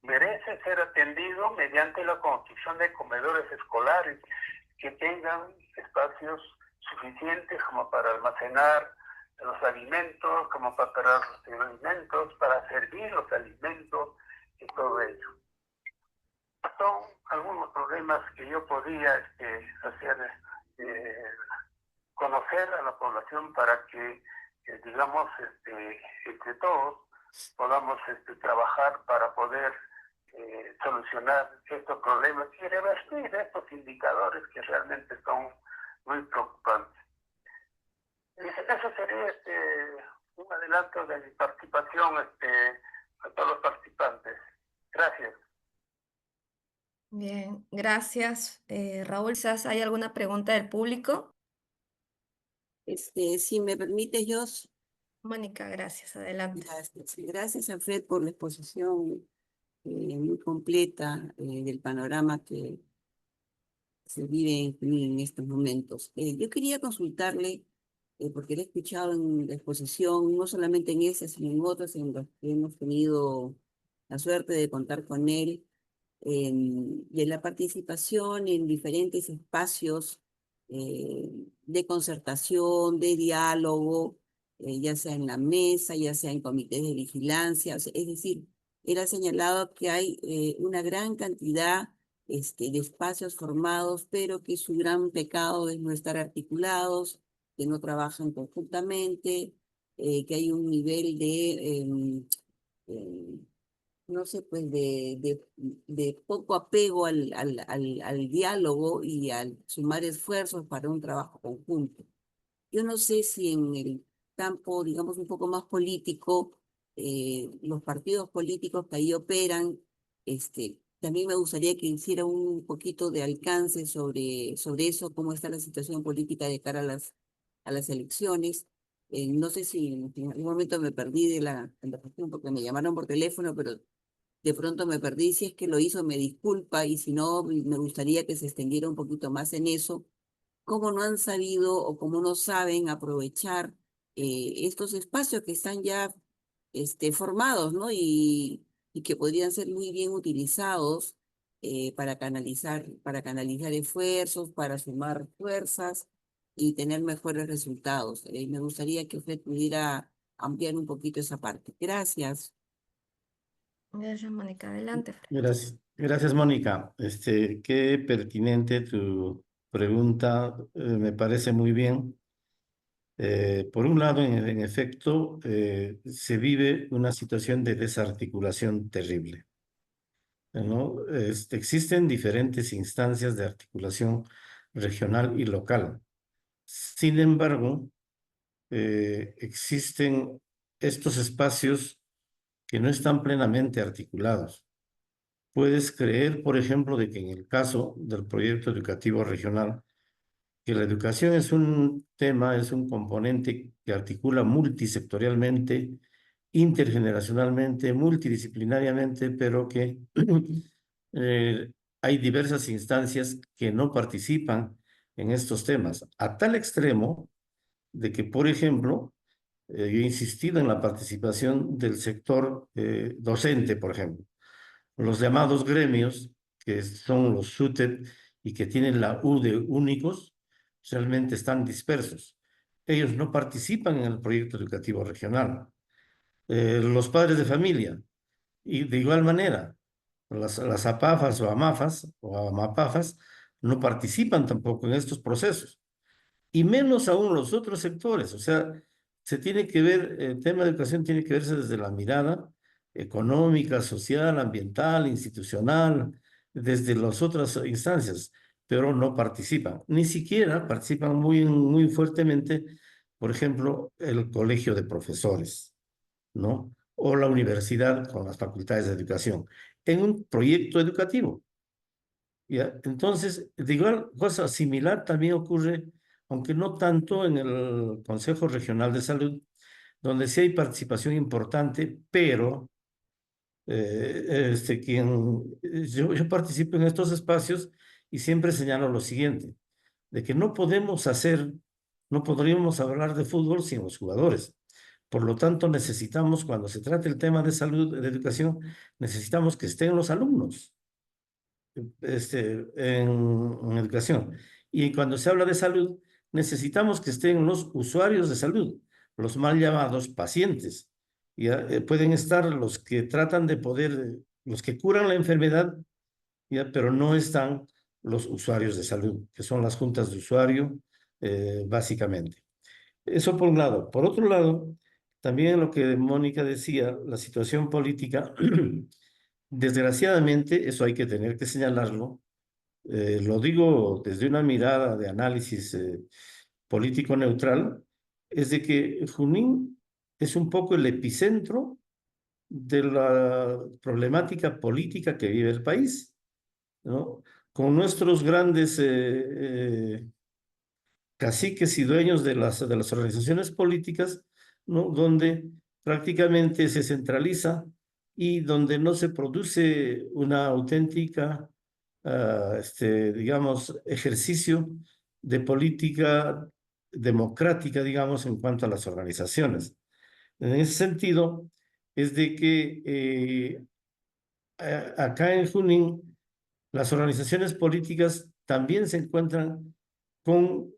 [SPEAKER 3] merece ser atendido mediante la construcción de comedores escolares que tengan espacios suficientes como para almacenar los alimentos, como para preparar los alimentos, para servir los alimentos y todo ello. Son algunos problemas que yo podía hacer conocer a la población para que, digamos, entre todos podamos trabajar para poder solucionar estos problemas y revertir estos indicadores que realmente son muy preocupantes. Eso sería un adelanto de mi participación a todos los participantes. Gracias.
[SPEAKER 1] Bien, gracias. Raúl, ¿sabes? ¿Hay alguna pregunta del público?
[SPEAKER 4] Si me permite, Jos.
[SPEAKER 1] Mónica, gracias. Adelante.
[SPEAKER 4] Gracias, Alfred, por la exposición muy completa del panorama que se vive en estos momentos. Yo quería consultarle, porque lo he escuchado en la exposición, no solamente en esa, sino en otras en las que hemos tenido la suerte de contar con él, de la participación en diferentes espacios de concertación, de diálogo, ya sea en la mesa, ya sea en comités de vigilancia, o sea, es decir, él ha señalado que hay una gran cantidad de espacios formados, pero que su gran pecado es no estar articulados, que no trabajan conjuntamente, que hay un nivel eh, no sé, pues de poco apego al diálogo y al sumar esfuerzos para un trabajo conjunto. Yo no sé si en el campo, digamos, un poco más político, los partidos políticos que ahí operan, también me gustaría que hiciera un poquito de alcance sobre eso, cómo está la situación política de cara a las elecciones. No sé si en algún momento me perdí de la conversación porque me llamaron por teléfono, pero de pronto me perdí. Si es que lo hizo, me disculpa, y si no, me gustaría que se extendiera un poquito más en eso. Cómo no han sabido o cómo no saben aprovechar estos espacios que están ya formados, ¿no? Y que podrían ser muy bien utilizados para canalizar esfuerzos, para sumar fuerzas y tener mejores resultados. Me gustaría que usted pudiera ampliar un poquito esa parte. Gracias.
[SPEAKER 1] Gracias, Mónica. Adelante, Fred.
[SPEAKER 2] Gracias. Gracias, Mónica. Qué pertinente tu pregunta, me parece muy bien. Por un lado, en efecto, se vive una situación de desarticulación terrible, ¿no? Existen diferentes instancias de articulación regional y local. Sin embargo, existen estos espacios que no están plenamente articulados. Puedes creer, por ejemplo, de que en el caso del proyecto educativo regional, que la educación es un tema, es un componente que articula multisectorialmente, intergeneracionalmente, multidisciplinariamente, pero que hay diversas instancias que no participan en estos temas, a tal extremo de que, por ejemplo, yo he insistido en la participación del sector docente, por ejemplo. Los llamados gremios, que son los SUTEP y que tienen la U de únicos, realmente están dispersos. Ellos no participan en el proyecto educativo regional. Los padres de familia, y de igual manera, las APAFAS o AMAFAS o AMAPAFAS no participan tampoco en estos procesos y menos aún los otros sectores. O sea, se tiene que ver, el tema de educación tiene que verse desde la mirada económica, social, ambiental, institucional, desde las otras instancias, pero no participan. Ni siquiera participan muy fuertemente, por ejemplo, el colegio de profesores, ¿no? O la universidad con las facultades de educación, en un proyecto educativo. ¿Ya? Entonces, de igual cosa similar también ocurre, aunque no tanto en el Consejo Regional de Salud, donde sí hay participación importante, pero yo participo en estos espacios y siempre señalo lo siguiente, de que no podríamos hablar de fútbol sin los jugadores. Por lo tanto, necesitamos, cuando se trate el tema de salud, de educación, necesitamos que estén los alumnos en educación. Y cuando se habla de salud, necesitamos que estén los usuarios de salud, los mal llamados pacientes. Ya, pueden estar los que tratan de poder, los que curan la enfermedad, ya, pero no están los usuarios de salud, que son las juntas de usuario, básicamente. Eso por un lado. Por otro lado, también lo que Mónica decía, la situación política, desgraciadamente, eso hay que tener que señalarlo, lo digo desde una mirada de análisis político neutral, es de que Junín es un poco el epicentro de la problemática política que vive el país, ¿no? Con nuestros grandes caciques y dueños de las organizaciones políticas, ¿no? Donde prácticamente se centraliza y donde no se produce una auténtica, digamos, ejercicio de política democrática, digamos, en cuanto a las organizaciones. En ese sentido, es de que acá en Junín, las organizaciones políticas también se encuentran con,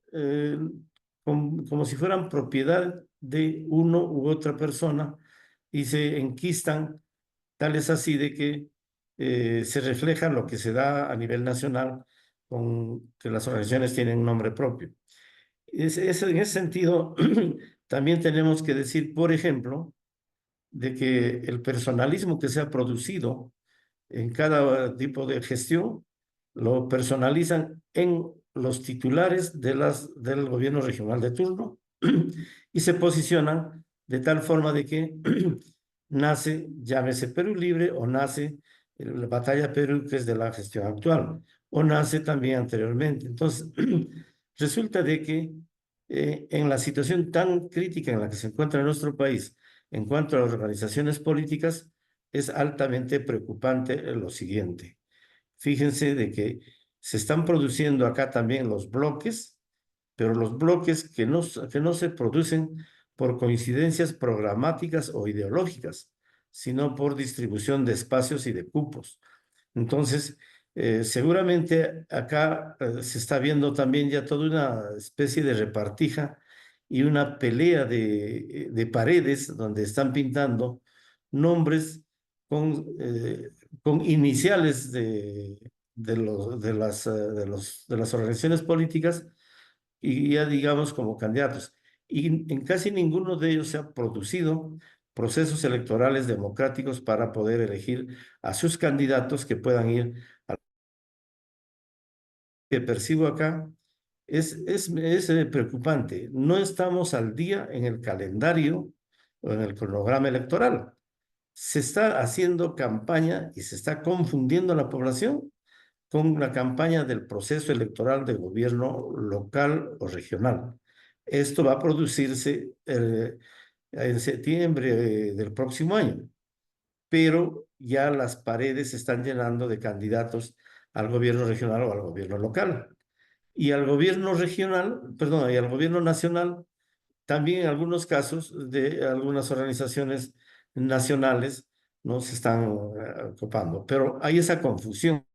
[SPEAKER 2] como si fueran propiedad de uno u otra persona y se enquistan, tal es así de que se refleja lo que se da a nivel nacional con que las organizaciones tienen un nombre propio. En ese sentido, también tenemos que decir, por ejemplo, de que el personalismo que se ha producido en cada tipo de gestión lo personalizan en los titulares del gobierno regional de turno y se posicionan de tal forma de que nace, llámese Perú Libre, o nace la Batalla Perú, que es de la gestión actual, o nace también anteriormente. Entonces, resulta de que en la situación tan crítica en la que se encuentra nuestro país en cuanto a las organizaciones políticas, es altamente preocupante lo siguiente. Fíjense de que se están produciendo acá también los bloques, pero los bloques que no se producen por coincidencias programáticas o ideológicas, sino por distribución de espacios y de cupos. Entonces, seguramente acá se está viendo también ya toda una especie de repartija y una pelea de paredes donde están pintando nombres con iniciales de las organizaciones políticas y ya digamos como candidatos. Y en casi ninguno de ellos se han producido procesos electorales democráticos para poder elegir a sus candidatos que puedan ir a lo que percibo acá. Es preocupante. No estamos al día en el calendario o en el cronograma electoral. Se está haciendo campaña y se está confundiendo a la población con la campaña del proceso electoral de gobierno local o regional. Esto va a producirse en septiembre del próximo año, pero ya las paredes se están llenando de candidatos al gobierno regional o al gobierno local. Y al gobierno regional, perdón, y al gobierno nacional, también en algunos casos de algunas organizaciones nacionales no se están ocupando, pero hay esa confusión.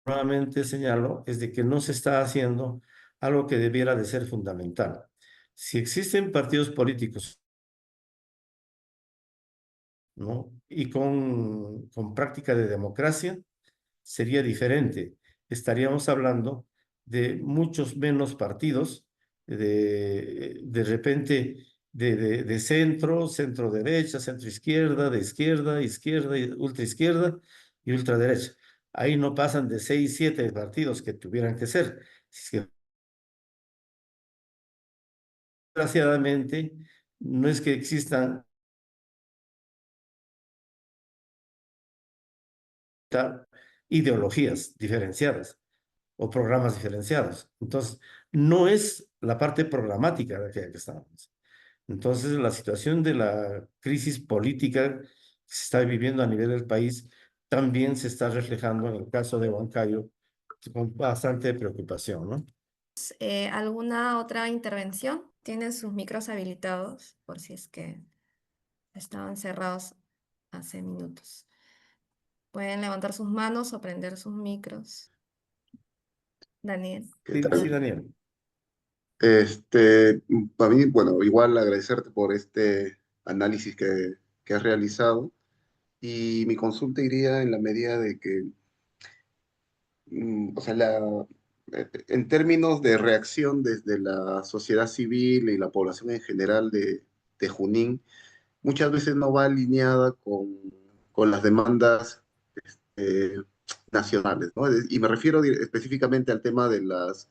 [SPEAKER 2] Nuevamente señalo, es de que no se está haciendo algo que debiera de ser fundamental. Si existen partidos políticos, ¿no? Y con práctica de democracia, sería diferente. Estaríamos hablando de muchos menos partidos, de repente de centro, centro derecha, centro izquierda, de izquierda, izquierda, ultra izquierda y ultraderecha. Ahí no pasan de 6, 7 partidos que tuvieran que ser. Si es que, desgraciadamente, no es que existan ideologías diferenciadas o programas diferenciados. Entonces, no es la parte programática de aquella que estamos. Entonces, la situación de la crisis política que se está viviendo a nivel del país también se está reflejando en el caso de Huancayo con bastante preocupación, ¿no?
[SPEAKER 1] ¿Alguna otra intervención? Tienen sus micros habilitados por si es que estaban cerrados hace minutos. Pueden levantar sus manos o prender sus micros. Daniel.
[SPEAKER 5] ¿Qué
[SPEAKER 2] Sí, sí,
[SPEAKER 5] tal?
[SPEAKER 2] Daniel.
[SPEAKER 5] Para mí, bueno, igual agradecerte por este análisis que has realizado y mi consulta iría en la medida de que, o sea, en términos de reacción desde la sociedad civil y la población en general de Junín, muchas veces no va alineada con las demandas eh, nacionales, ¿no? Y me refiero específicamente al tema de las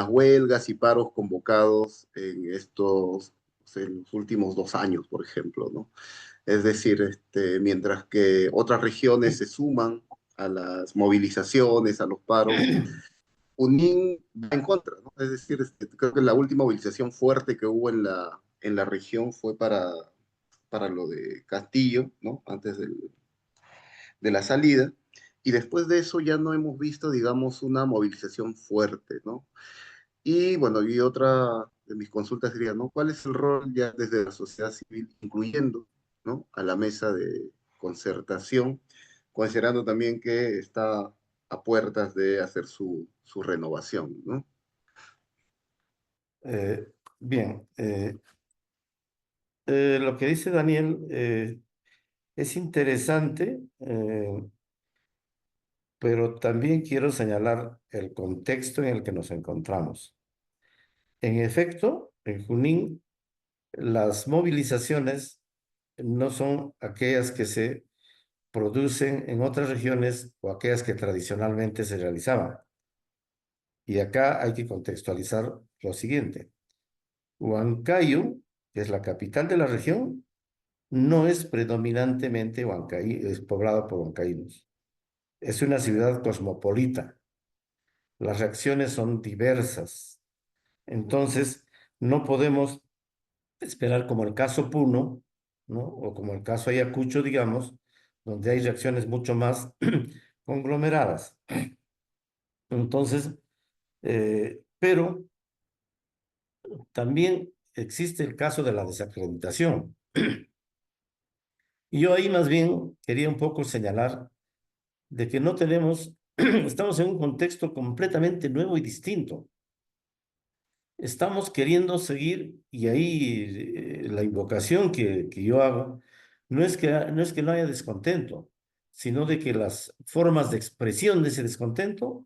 [SPEAKER 5] huelgas y paros convocados en estos, o sea, en los últimos 2 años, por ejemplo, ¿no? Es decir, mientras que otras regiones se suman a las movilizaciones, a los paros, Junín va en contra, ¿no? Es decir, creo que la última movilización fuerte que hubo en la región fue para lo de Castillo, ¿no? Antes de la salida. Y después de eso ya no hemos visto, digamos, una movilización fuerte, ¿no? Y bueno, y otra de mis consultas sería, ¿no? ¿Cuál es el rol ya desde la sociedad civil, incluyendo, ¿no? A la mesa de concertación, considerando también que está a puertas de hacer su renovación, ¿no?
[SPEAKER 2] Bien, lo que dice Daniel es interesante, pero también quiero señalar el contexto en el que nos encontramos. En efecto, en Junín, las movilizaciones no son aquellas que se producen en otras regiones o aquellas que tradicionalmente se realizaban. Y acá hay que contextualizar lo siguiente. Huancayo, que es la capital de la región, no es predominantemente es poblada por huancaínos. Es una ciudad cosmopolita. las reacciones son diversas. Entonces, no podemos esperar como el caso Puno, ¿no? O como el caso Ayacucho, digamos, donde hay reacciones mucho más conglomeradas. Entonces, pero también existe el caso de la desacreditación. Y yo ahí más bien quería un poco señalar de que no tenemos, estamos en un contexto completamente nuevo y distinto. Estamos queriendo seguir, y ahí la invocación que yo hago, no es que no haya descontento, sino de que las formas de expresión de ese descontento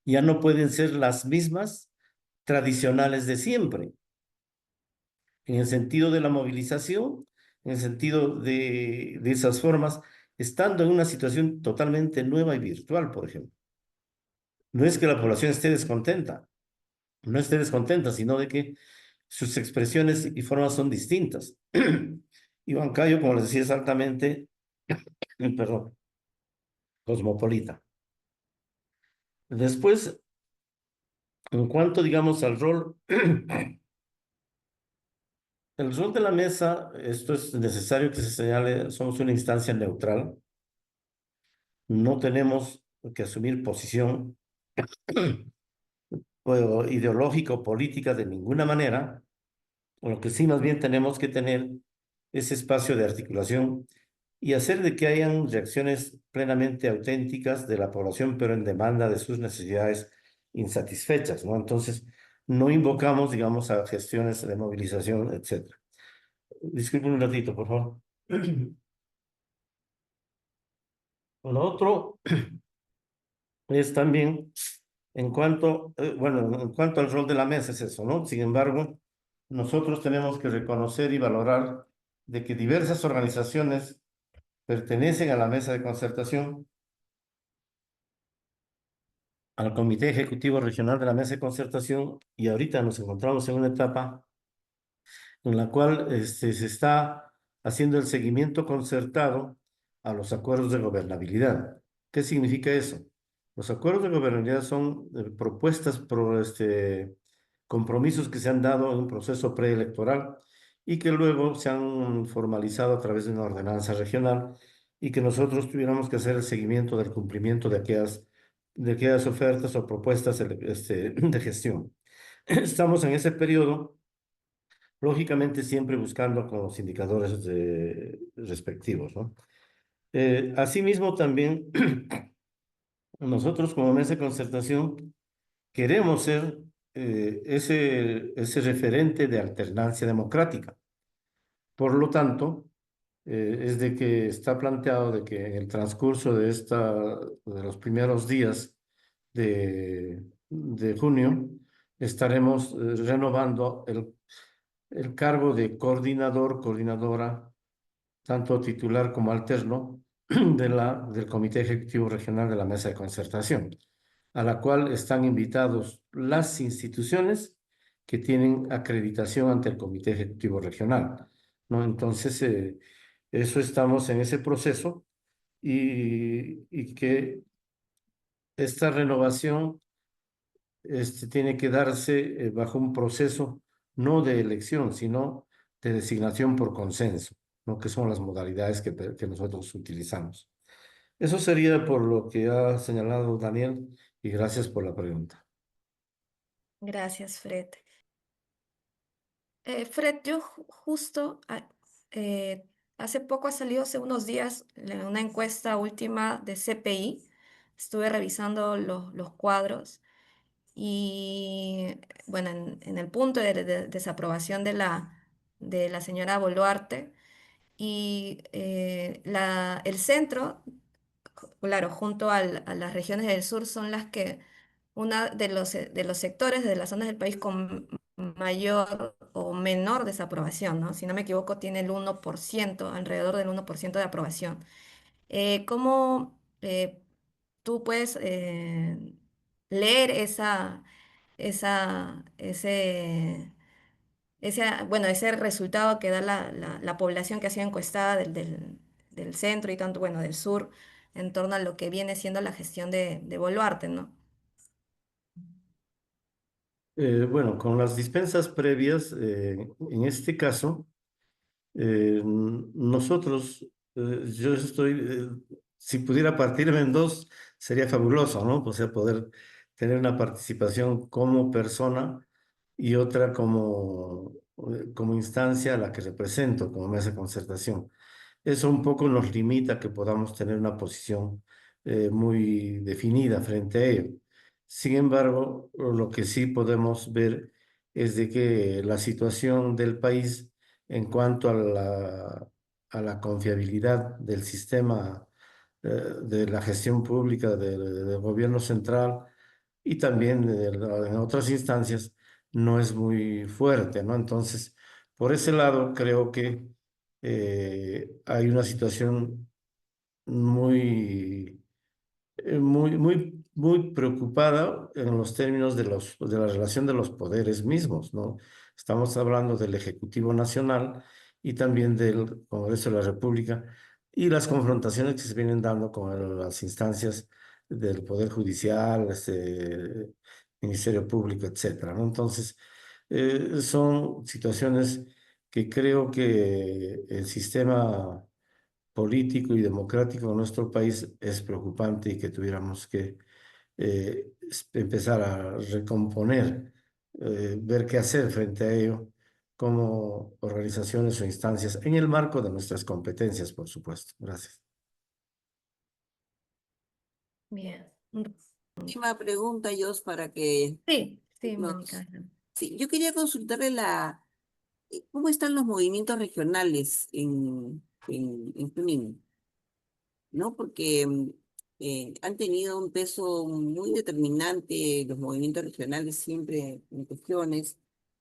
[SPEAKER 2] ya no pueden ser las mismas tradicionales de siempre, en el sentido de la movilización, en el sentido de esas formas, estando en una situación totalmente nueva y virtual, por ejemplo. No es que la población esté descontenta, no esté descontenta, sino de que sus expresiones y formas son distintas. Iván Cayo, como les decía, es altamente, perdón, cosmopolita. Después, en cuanto, digamos, al rol, el rol de la mesa, esto es necesario que se señale, somos una instancia neutral, no tenemos que asumir posición ideológica o política de ninguna manera, lo que sí más bien tenemos que tener ese espacio de articulación y hacer de que hayan reacciones plenamente auténticas de la población, pero en demanda de sus necesidades insatisfechas, ¿no? Entonces, no invocamos, digamos, a gestiones de movilización, etcétera. Disculpen un ratito, por favor. Lo otro es también, bueno, en cuanto al rol de la mesa es eso, ¿no? Sin embargo, nosotros tenemos que reconocer y valorar de que diversas organizaciones pertenecen a la mesa de concertación, al Comité Ejecutivo Regional de la Mesa de Concertación, y ahorita nos encontramos en una etapa en la cual se está haciendo el seguimiento concertado a los acuerdos de gobernabilidad. ¿Qué significa eso? Los acuerdos de gobernabilidad son propuestas, compromisos que se han dado en un proceso preelectoral y que luego se han formalizado a través de una ordenanza regional y que nosotros tuviéramos que hacer el seguimiento del cumplimiento de aquellas ofertas o propuestas de gestión. Estamos en ese periodo, lógicamente siempre buscando con los indicadores respectivos, ¿no? Asimismo, también nosotros como mesa de concertación queremos ser ese referente de alternancia democrática. Por lo tanto, es de que está planteado de que en el transcurso de los primeros días de junio, estaremos renovando el cargo de coordinador, coordinadora, tanto titular como alterno, del Comité Ejecutivo Regional de la Mesa de Concertación, a la cual están invitados las instituciones que tienen acreditación ante el Comité Ejecutivo Regional, ¿no? Entonces, eso estamos en ese proceso y que esta renovación tiene que darse bajo un proceso no de elección, sino de designación por consenso, ¿no? Que son las modalidades que nosotros utilizamos. Eso sería por lo que ha señalado Daniel y gracias por la pregunta.
[SPEAKER 1] Gracias, Fred. Fred, yo justo hace poco ha salido, hace unos días, una encuesta última de CPI. Estuve revisando los cuadros y, bueno, en el punto de desaprobación de la señora Boluarte y el centro, claro, junto a las regiones del sur son las que, una de los sectores de las zonas del país con mayor o menor desaprobación, ¿no? Si no me equivoco, tiene el 1%, alrededor del 1% de aprobación. ¿Cómo tú puedes leer esa, bueno, ese resultado que da la población que ha sido encuestada del centro y tanto, bueno, del sur, en torno a lo que viene siendo la gestión de Boluarte, ¿no?
[SPEAKER 2] Bueno, con las dispensas previas, en este caso, nosotros, yo estoy, si pudiera partirme en dos, sería fabuloso, ¿no? O sea, poder tener una participación como persona y otra como instancia a la que represento, como mesa de concertación. Eso un poco nos limita a que podamos tener una posición muy definida frente a ello. Sin embargo, lo que sí podemos ver es de que la situación del país en cuanto a la confiabilidad del sistema de la gestión pública del gobierno central y también en otras instancias no es muy fuerte, ¿no? Entonces, por ese lado, creo que hay una situación muy muy preocupada en los términos de la relación de los poderes mismos, ¿no? Estamos hablando del Ejecutivo Nacional y también del Congreso de la República y las confrontaciones que se vienen dando con las instancias del Poder Judicial, Ministerio Público, etcétera, ¿no? Entonces, son situaciones que creo que el sistema político y democrático de nuestro país es preocupante y que tuviéramos que empezar a recomponer, ver qué hacer frente a ello como organizaciones o instancias en el marco de nuestras competencias, por supuesto. Gracias.
[SPEAKER 1] Bien.
[SPEAKER 4] Última pregunta, Jos, para que
[SPEAKER 1] Sí, sí,
[SPEAKER 4] nos...
[SPEAKER 1] Mónica.
[SPEAKER 4] Sí, yo quería consultarle cómo están los movimientos regionales en Junín, ¿no? Porque han tenido un peso muy determinante los movimientos regionales siempre en cuestiones.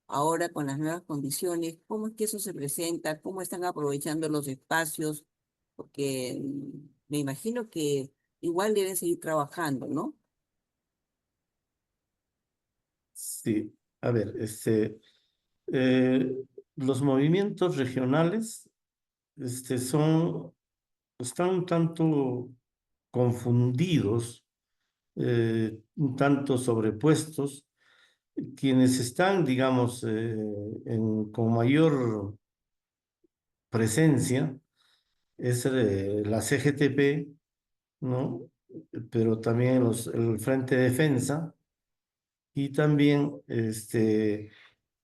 [SPEAKER 4] Ahora con las nuevas condiciones, ¿cómo es que eso se presenta? ¿Cómo están aprovechando los espacios? Porque me imagino que igual deben seguir trabajando, ¿no?
[SPEAKER 2] Sí, a ver, eh, los movimientos regionales están un tanto confundidos, un tanto sobrepuestos. Quienes están, digamos, con mayor presencia es la CGTP, ¿no? Pero también el Frente de Defensa y también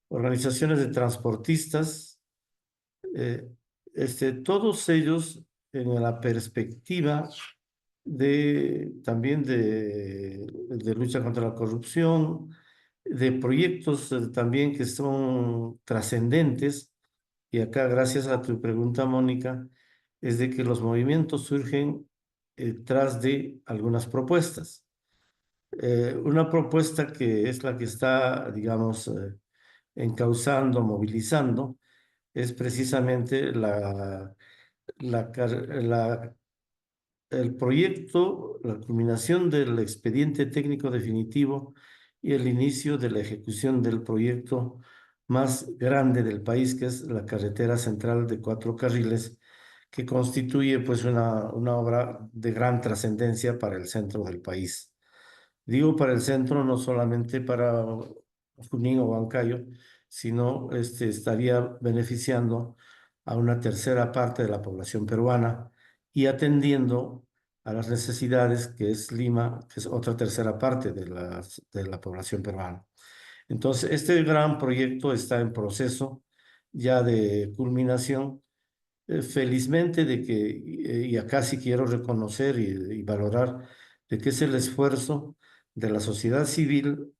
[SPEAKER 2] organizaciones de transportistas, eh, todos ellos en la perspectiva también de lucha contra la corrupción, de proyectos también que son trascendentes. Y acá, gracias a tu pregunta, Mónica, es de que los movimientos surgen tras de algunas propuestas. Una propuesta que es la que está, digamos, encauzando, movilizando, es precisamente la el proyecto, la culminación del expediente técnico definitivo y el inicio de la ejecución del proyecto más grande del país, que es la carretera central de 4 carriles, que constituye pues una obra de gran trascendencia para el centro del país. Digo para el centro, no solamente para Junín o Huancayo, sino estaría beneficiando a una tercera parte de la población peruana y atendiendo a las necesidades que es Lima, que es otra tercera parte de la población peruana. Entonces, este gran proyecto está en proceso ya de culminación. Felizmente de que, y acá sí quiero reconocer y valorar de que es el esfuerzo de la sociedad civil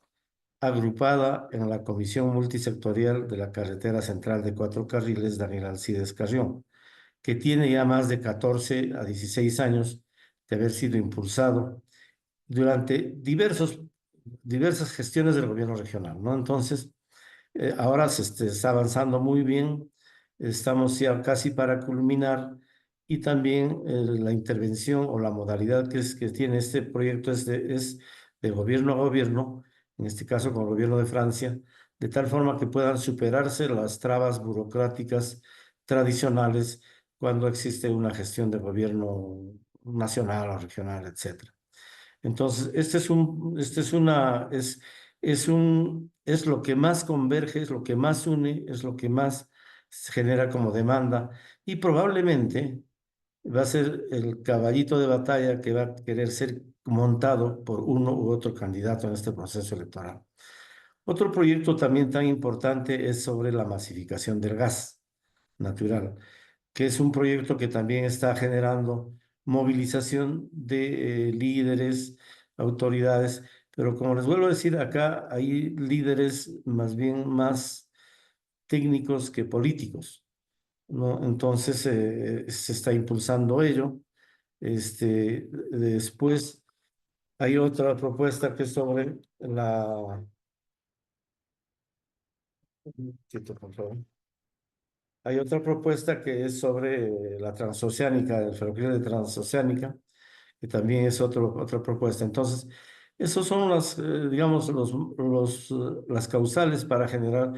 [SPEAKER 2] agrupada en la Comisión Multisectorial de la Carretera Central de 4 carriles, Daniel Alcides Carrión, que tiene ya más de 14 a 16 años de haber sido impulsado durante diversas gestiones del gobierno regional, ¿no? Entonces, ahora se está avanzando muy bien, estamos ya casi para culminar y también la intervención o la modalidad que tiene este proyecto es de gobierno a gobierno, en este caso con el gobierno de Francia, de tal forma que puedan superarse las trabas burocráticas tradicionales cuando existe una gestión de gobierno nacional o regional, etcétera. Entonces, este es es lo que más converge, es lo que más une, es lo que más se genera como demanda y probablemente va a ser el caballito de batalla que va a querer ser montado por uno u otro candidato en este proceso electoral. Otro proyecto también tan importante es sobre la masificación del gas natural, que es un proyecto que también está generando movilización de líderes, autoridades, pero como les vuelvo a decir, acá hay líderes más bien más técnicos que políticos, ¿no? Entonces se está impulsando ello. Después hay otra propuesta que es sobre la... Quieto, por favor. Hay otra propuesta que es sobre la transoceánica, el ferrocarril de transoceánica, que también es otra propuesta. Entonces, esos son digamos, las causales para generar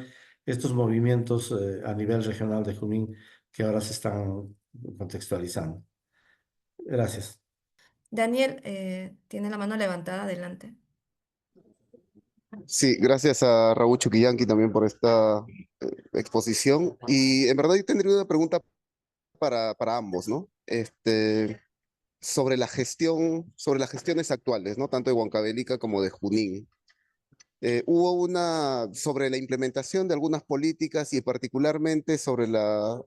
[SPEAKER 2] estos movimientos a nivel regional de Junín que ahora se están contextualizando. Gracias.
[SPEAKER 1] Daniel, tiene la mano levantada, adelante.
[SPEAKER 5] Sí, gracias a Raúl Chuquillanqui también por esta exposición. Y en verdad yo tendría una pregunta para ambos, ¿no? Sobre las gestiones actuales, ¿no? Tanto de Huancavelica como de Junín. Hubo sobre la implementación de algunas políticas y particularmente sobre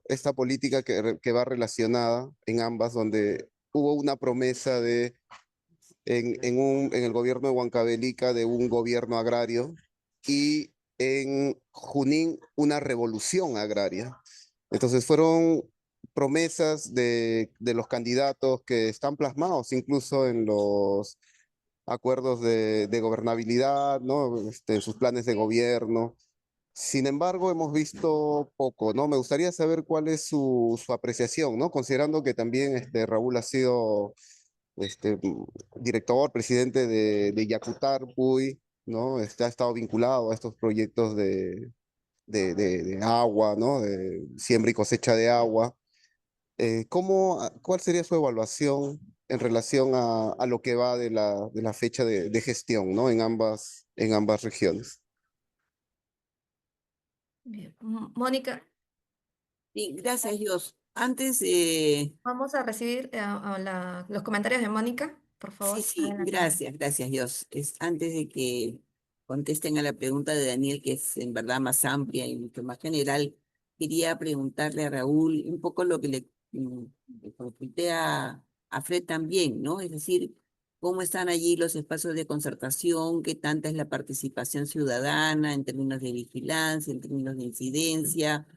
[SPEAKER 5] esta política que va relacionada en ambas, donde hubo una promesa en el gobierno de Huancavelica de un gobierno agrario y en Junín una revolución agraria. Entonces fueron promesas de los candidatos que están plasmados incluso en los acuerdos de gobernabilidad, ¿no? En sus planes de gobierno. Sin embargo, hemos visto poco, ¿no? Me gustaría saber cuál es su apreciación, ¿no? Considerando que también Raúl ha sido este, director, presidente de Yacutar, Puy, ¿no? Ha estado vinculado a estos proyectos de agua, ¿no? De siembra y cosecha de agua. ¿Cuál sería su evaluación en relación a lo que va de la fecha de gestión, ¿no? En ambas regiones?
[SPEAKER 1] Bien. Mónica,
[SPEAKER 4] Sí, gracias, Dios. Antes,
[SPEAKER 1] vamos a recibir los comentarios de Mónica, por
[SPEAKER 4] sí,
[SPEAKER 1] favor.
[SPEAKER 4] sí,
[SPEAKER 1] Adelante, Mónica.
[SPEAKER 4] gracias, Dios. Antes de que contesten a la pregunta de Daniel, que es en verdad más amplia y mucho más general, quería preguntarle a Raúl un poco lo que le consulté a Fred también, ¿no? Es decir, cómo están allí los espacios de concertación, qué tanta es la participación ciudadana en términos de vigilancia, en términos de incidencia,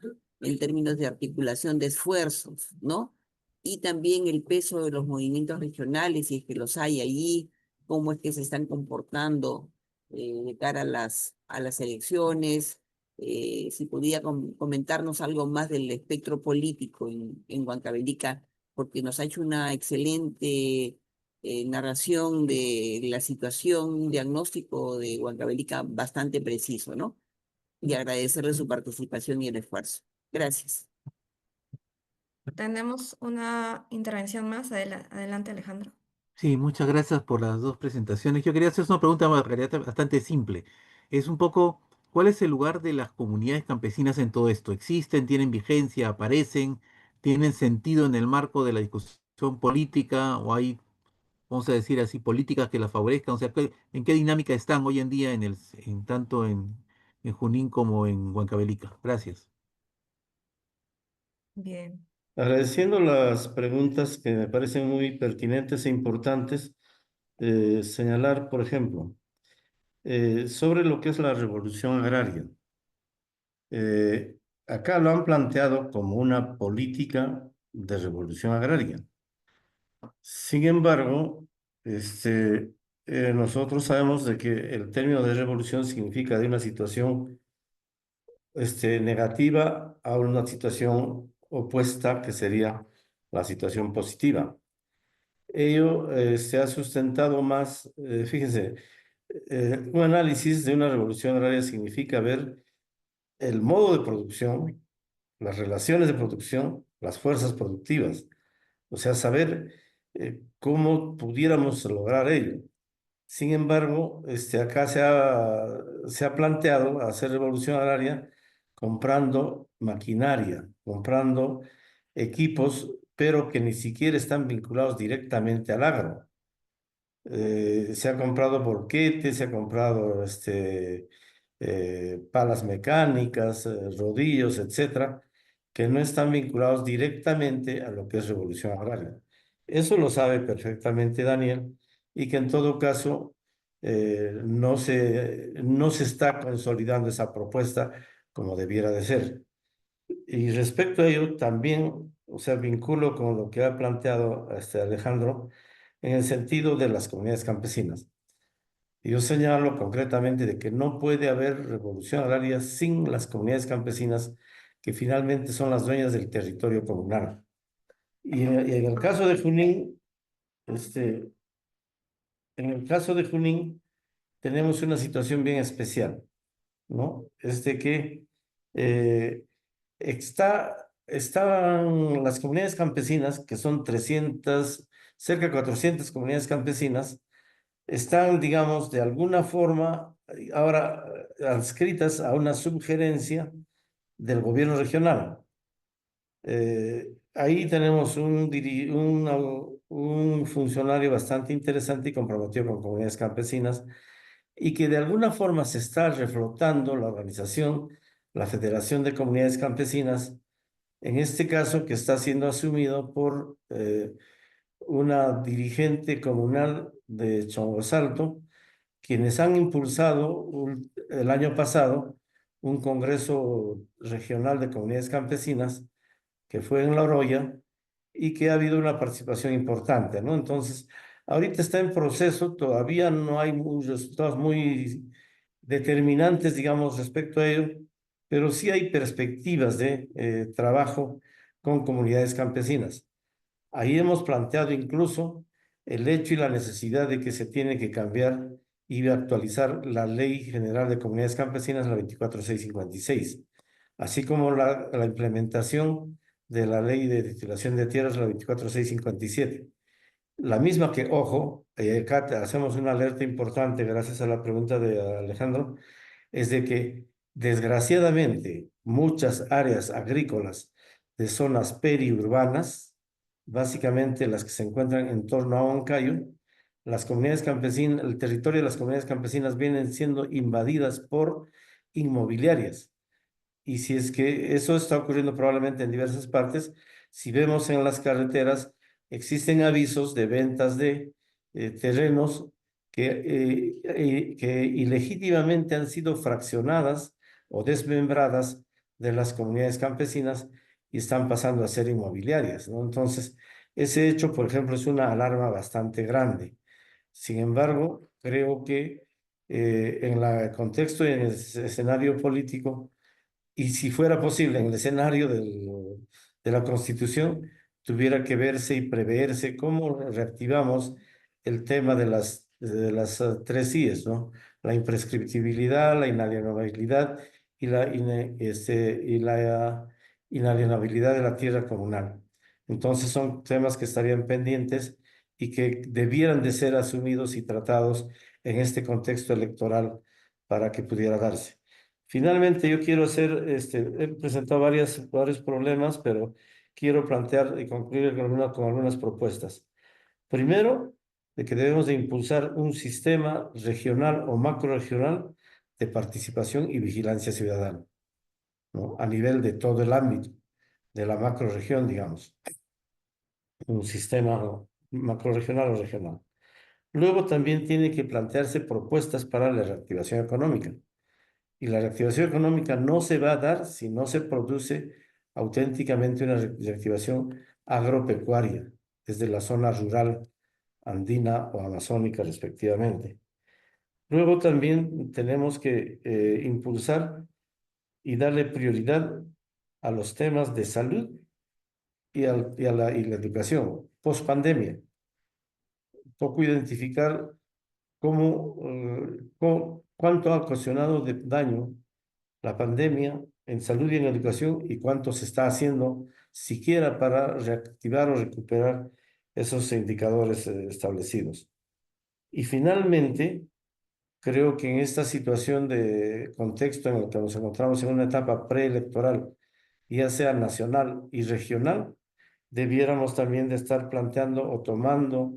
[SPEAKER 4] en términos de articulación de esfuerzos, ¿no? Y también el peso de los movimientos regionales, si es que los hay allí, cómo es que se están comportando de cara a las elecciones, si podía comentarnos algo más del espectro político en Huancavelica, porque nos ha hecho una excelente narración de la situación, un diagnóstico de Huancavelica bastante preciso, ¿no? Y agradecerle su participación y el esfuerzo. Gracias.
[SPEAKER 1] Tenemos una intervención más. Adelante, Alejandro.
[SPEAKER 6] Sí, muchas gracias por las dos presentaciones. Yo quería hacer una pregunta en realidad bastante simple. Es un poco, ¿cuál es el lugar de las comunidades campesinas en todo esto? ¿Existen, tienen vigencia, aparecen, tienen sentido en el marco de la discusión política o hay, vamos a decir así, políticas que las favorezcan? O sea, ¿en qué dinámica están hoy en día tanto en Junín como en Huancavelica? Gracias.
[SPEAKER 1] Bien.
[SPEAKER 2] Agradeciendo las preguntas que me parecen muy pertinentes e importantes, señalar, por ejemplo, sobre lo que es la revolución agraria. Eh, Acá lo han planteado como una política de revolución agraria. Sin embargo, nosotros sabemos de que el término de revolución significa de una situación negativa a una situación opuesta, que sería la situación positiva. Ello se ha sustentado más, fíjense, un análisis de una revolución agraria significa ver el modo de producción, las relaciones de producción, las fuerzas productivas, o sea, saber cómo pudiéramos lograr ello. Sin embargo, acá se ha planteado hacer revolución agraria comprando maquinaria, comprando equipos, pero que ni siquiera están vinculados directamente al agro. Se ha comprado volquetes, se ha comprado palas mecánicas, rodillos, etcétera, que no están vinculados directamente a lo que es revolución agraria. Eso lo sabe perfectamente Daniel, y que en todo caso no se está consolidando esa propuesta como debiera de ser. Y respecto a ello, también, o sea, vinculo con lo que ha planteado Alejandro en el sentido de las comunidades campesinas. Y yo señalo concretamente de que no puede haber revolución agraria sin las comunidades campesinas, que finalmente son las dueñas del territorio comunal. Y en el caso de Junín, este, en el caso de Junín, tenemos una situación bien especial, ¿no? Es de que eh, estaban las comunidades campesinas, que son 300, cerca de 400 comunidades campesinas, están, digamos, de alguna forma ahora adscritas a una subgerencia del gobierno regional. Ahí tenemos un funcionario bastante interesante y comprometido con comunidades campesinas, y que de alguna forma se está reflotando la organización, la Federación de Comunidades Campesinas, en este caso que está siendo asumido por una dirigente comunal de Chongosalto, quienes han impulsado el año pasado un congreso regional de comunidades campesinas que fue en La Oroya, y que ha habido una participación importante, ¿no? Entonces, ahorita está en proceso, todavía no hay resultados muy determinantes, digamos, respecto a ello, pero sí hay perspectivas de trabajo con comunidades campesinas. Ahí hemos planteado incluso el hecho y la necesidad de que se tiene que cambiar y actualizar la Ley General de Comunidades Campesinas, la 24656, así como la implementación de la Ley de Titulación de Tierras, la 24657. La misma que, ojo, acá hacemos una alerta importante gracias a la pregunta de Alejandro, es de que desgraciadamente muchas áreas agrícolas de zonas periurbanas, básicamente las que se encuentran en torno a Huancayo, las comunidades campesinas, el territorio de las comunidades campesinas vienen siendo invadidas por inmobiliarias. Y si es que eso está ocurriendo probablemente en diversas partes, si vemos en las carreteras, existen avisos de ventas de terrenos que ilegítimamente han sido fraccionadas o desmembradas de las comunidades campesinas y están pasando a ser inmobiliarias, ¿no? Entonces, ese hecho, por ejemplo, es una alarma bastante grande. Sin embargo, creo que en el contexto y en el escenario político, y si fuera posible, en el escenario de la Constitución, tuviera que verse y preverse cómo reactivamos el tema de las tres I's, ¿no? La imprescriptibilidad, la inalienabilidad y la inalienabilidad de la tierra comunal. Entonces son temas que estarían pendientes y que debieran de ser asumidos y tratados en este contexto electoral para que pudiera darse. Finalmente, yo quiero he presentado varios problemas, pero quiero plantear y concluir con algunas propuestas. Primero, de que debemos de impulsar un sistema regional o macroregional de participación y vigilancia ciudadana, ¿no? A nivel de todo el ámbito de la macroregión, digamos, un sistema macroregional o regional. Luego también tiene que plantearse propuestas para la reactivación económica. Y la reactivación económica no se va a dar si no se produce auténticamente una reactivación agropecuaria desde la zona rural andina o amazónica respectivamente. Luego también tenemos que impulsar y darle prioridad a los temas de salud y la educación post pandemia. Poco identificar cuánto ha ocasionado de daño la pandemia en salud y en educación, y cuánto se está haciendo siquiera para reactivar o recuperar esos indicadores establecidos. Y finalmente, creo que en esta situación de contexto en el que nos encontramos en una etapa preelectoral, ya sea nacional y regional, debiéramos también de estar planteando o tomando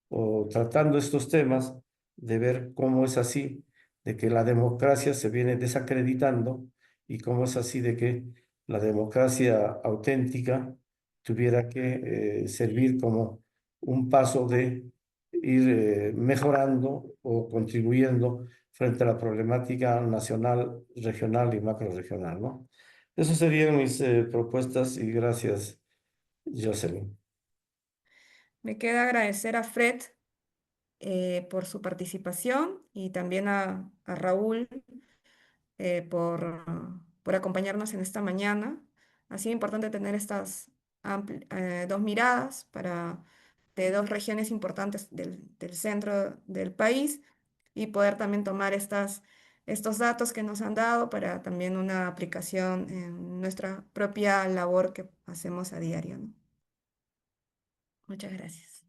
[SPEAKER 2] o tratando estos temas, de ver cómo es así, de que la democracia se viene desacreditando y cómo es así de que la democracia auténtica tuviera que servir como un paso de ir mejorando o contribuyendo frente a la problemática nacional, regional y macrorregional, ¿no? Esas serían mis propuestas y gracias, Jocelyn.
[SPEAKER 1] Me queda agradecer a Fred por su participación y también a Raúl por acompañarnos en esta mañana. Ha sido importante tener estas dos miradas de dos regiones importantes del centro del país y poder también tomar estos datos que nos han dado para también una aplicación en nuestra propia labor que hacemos a diario, ¿no? Muchas gracias.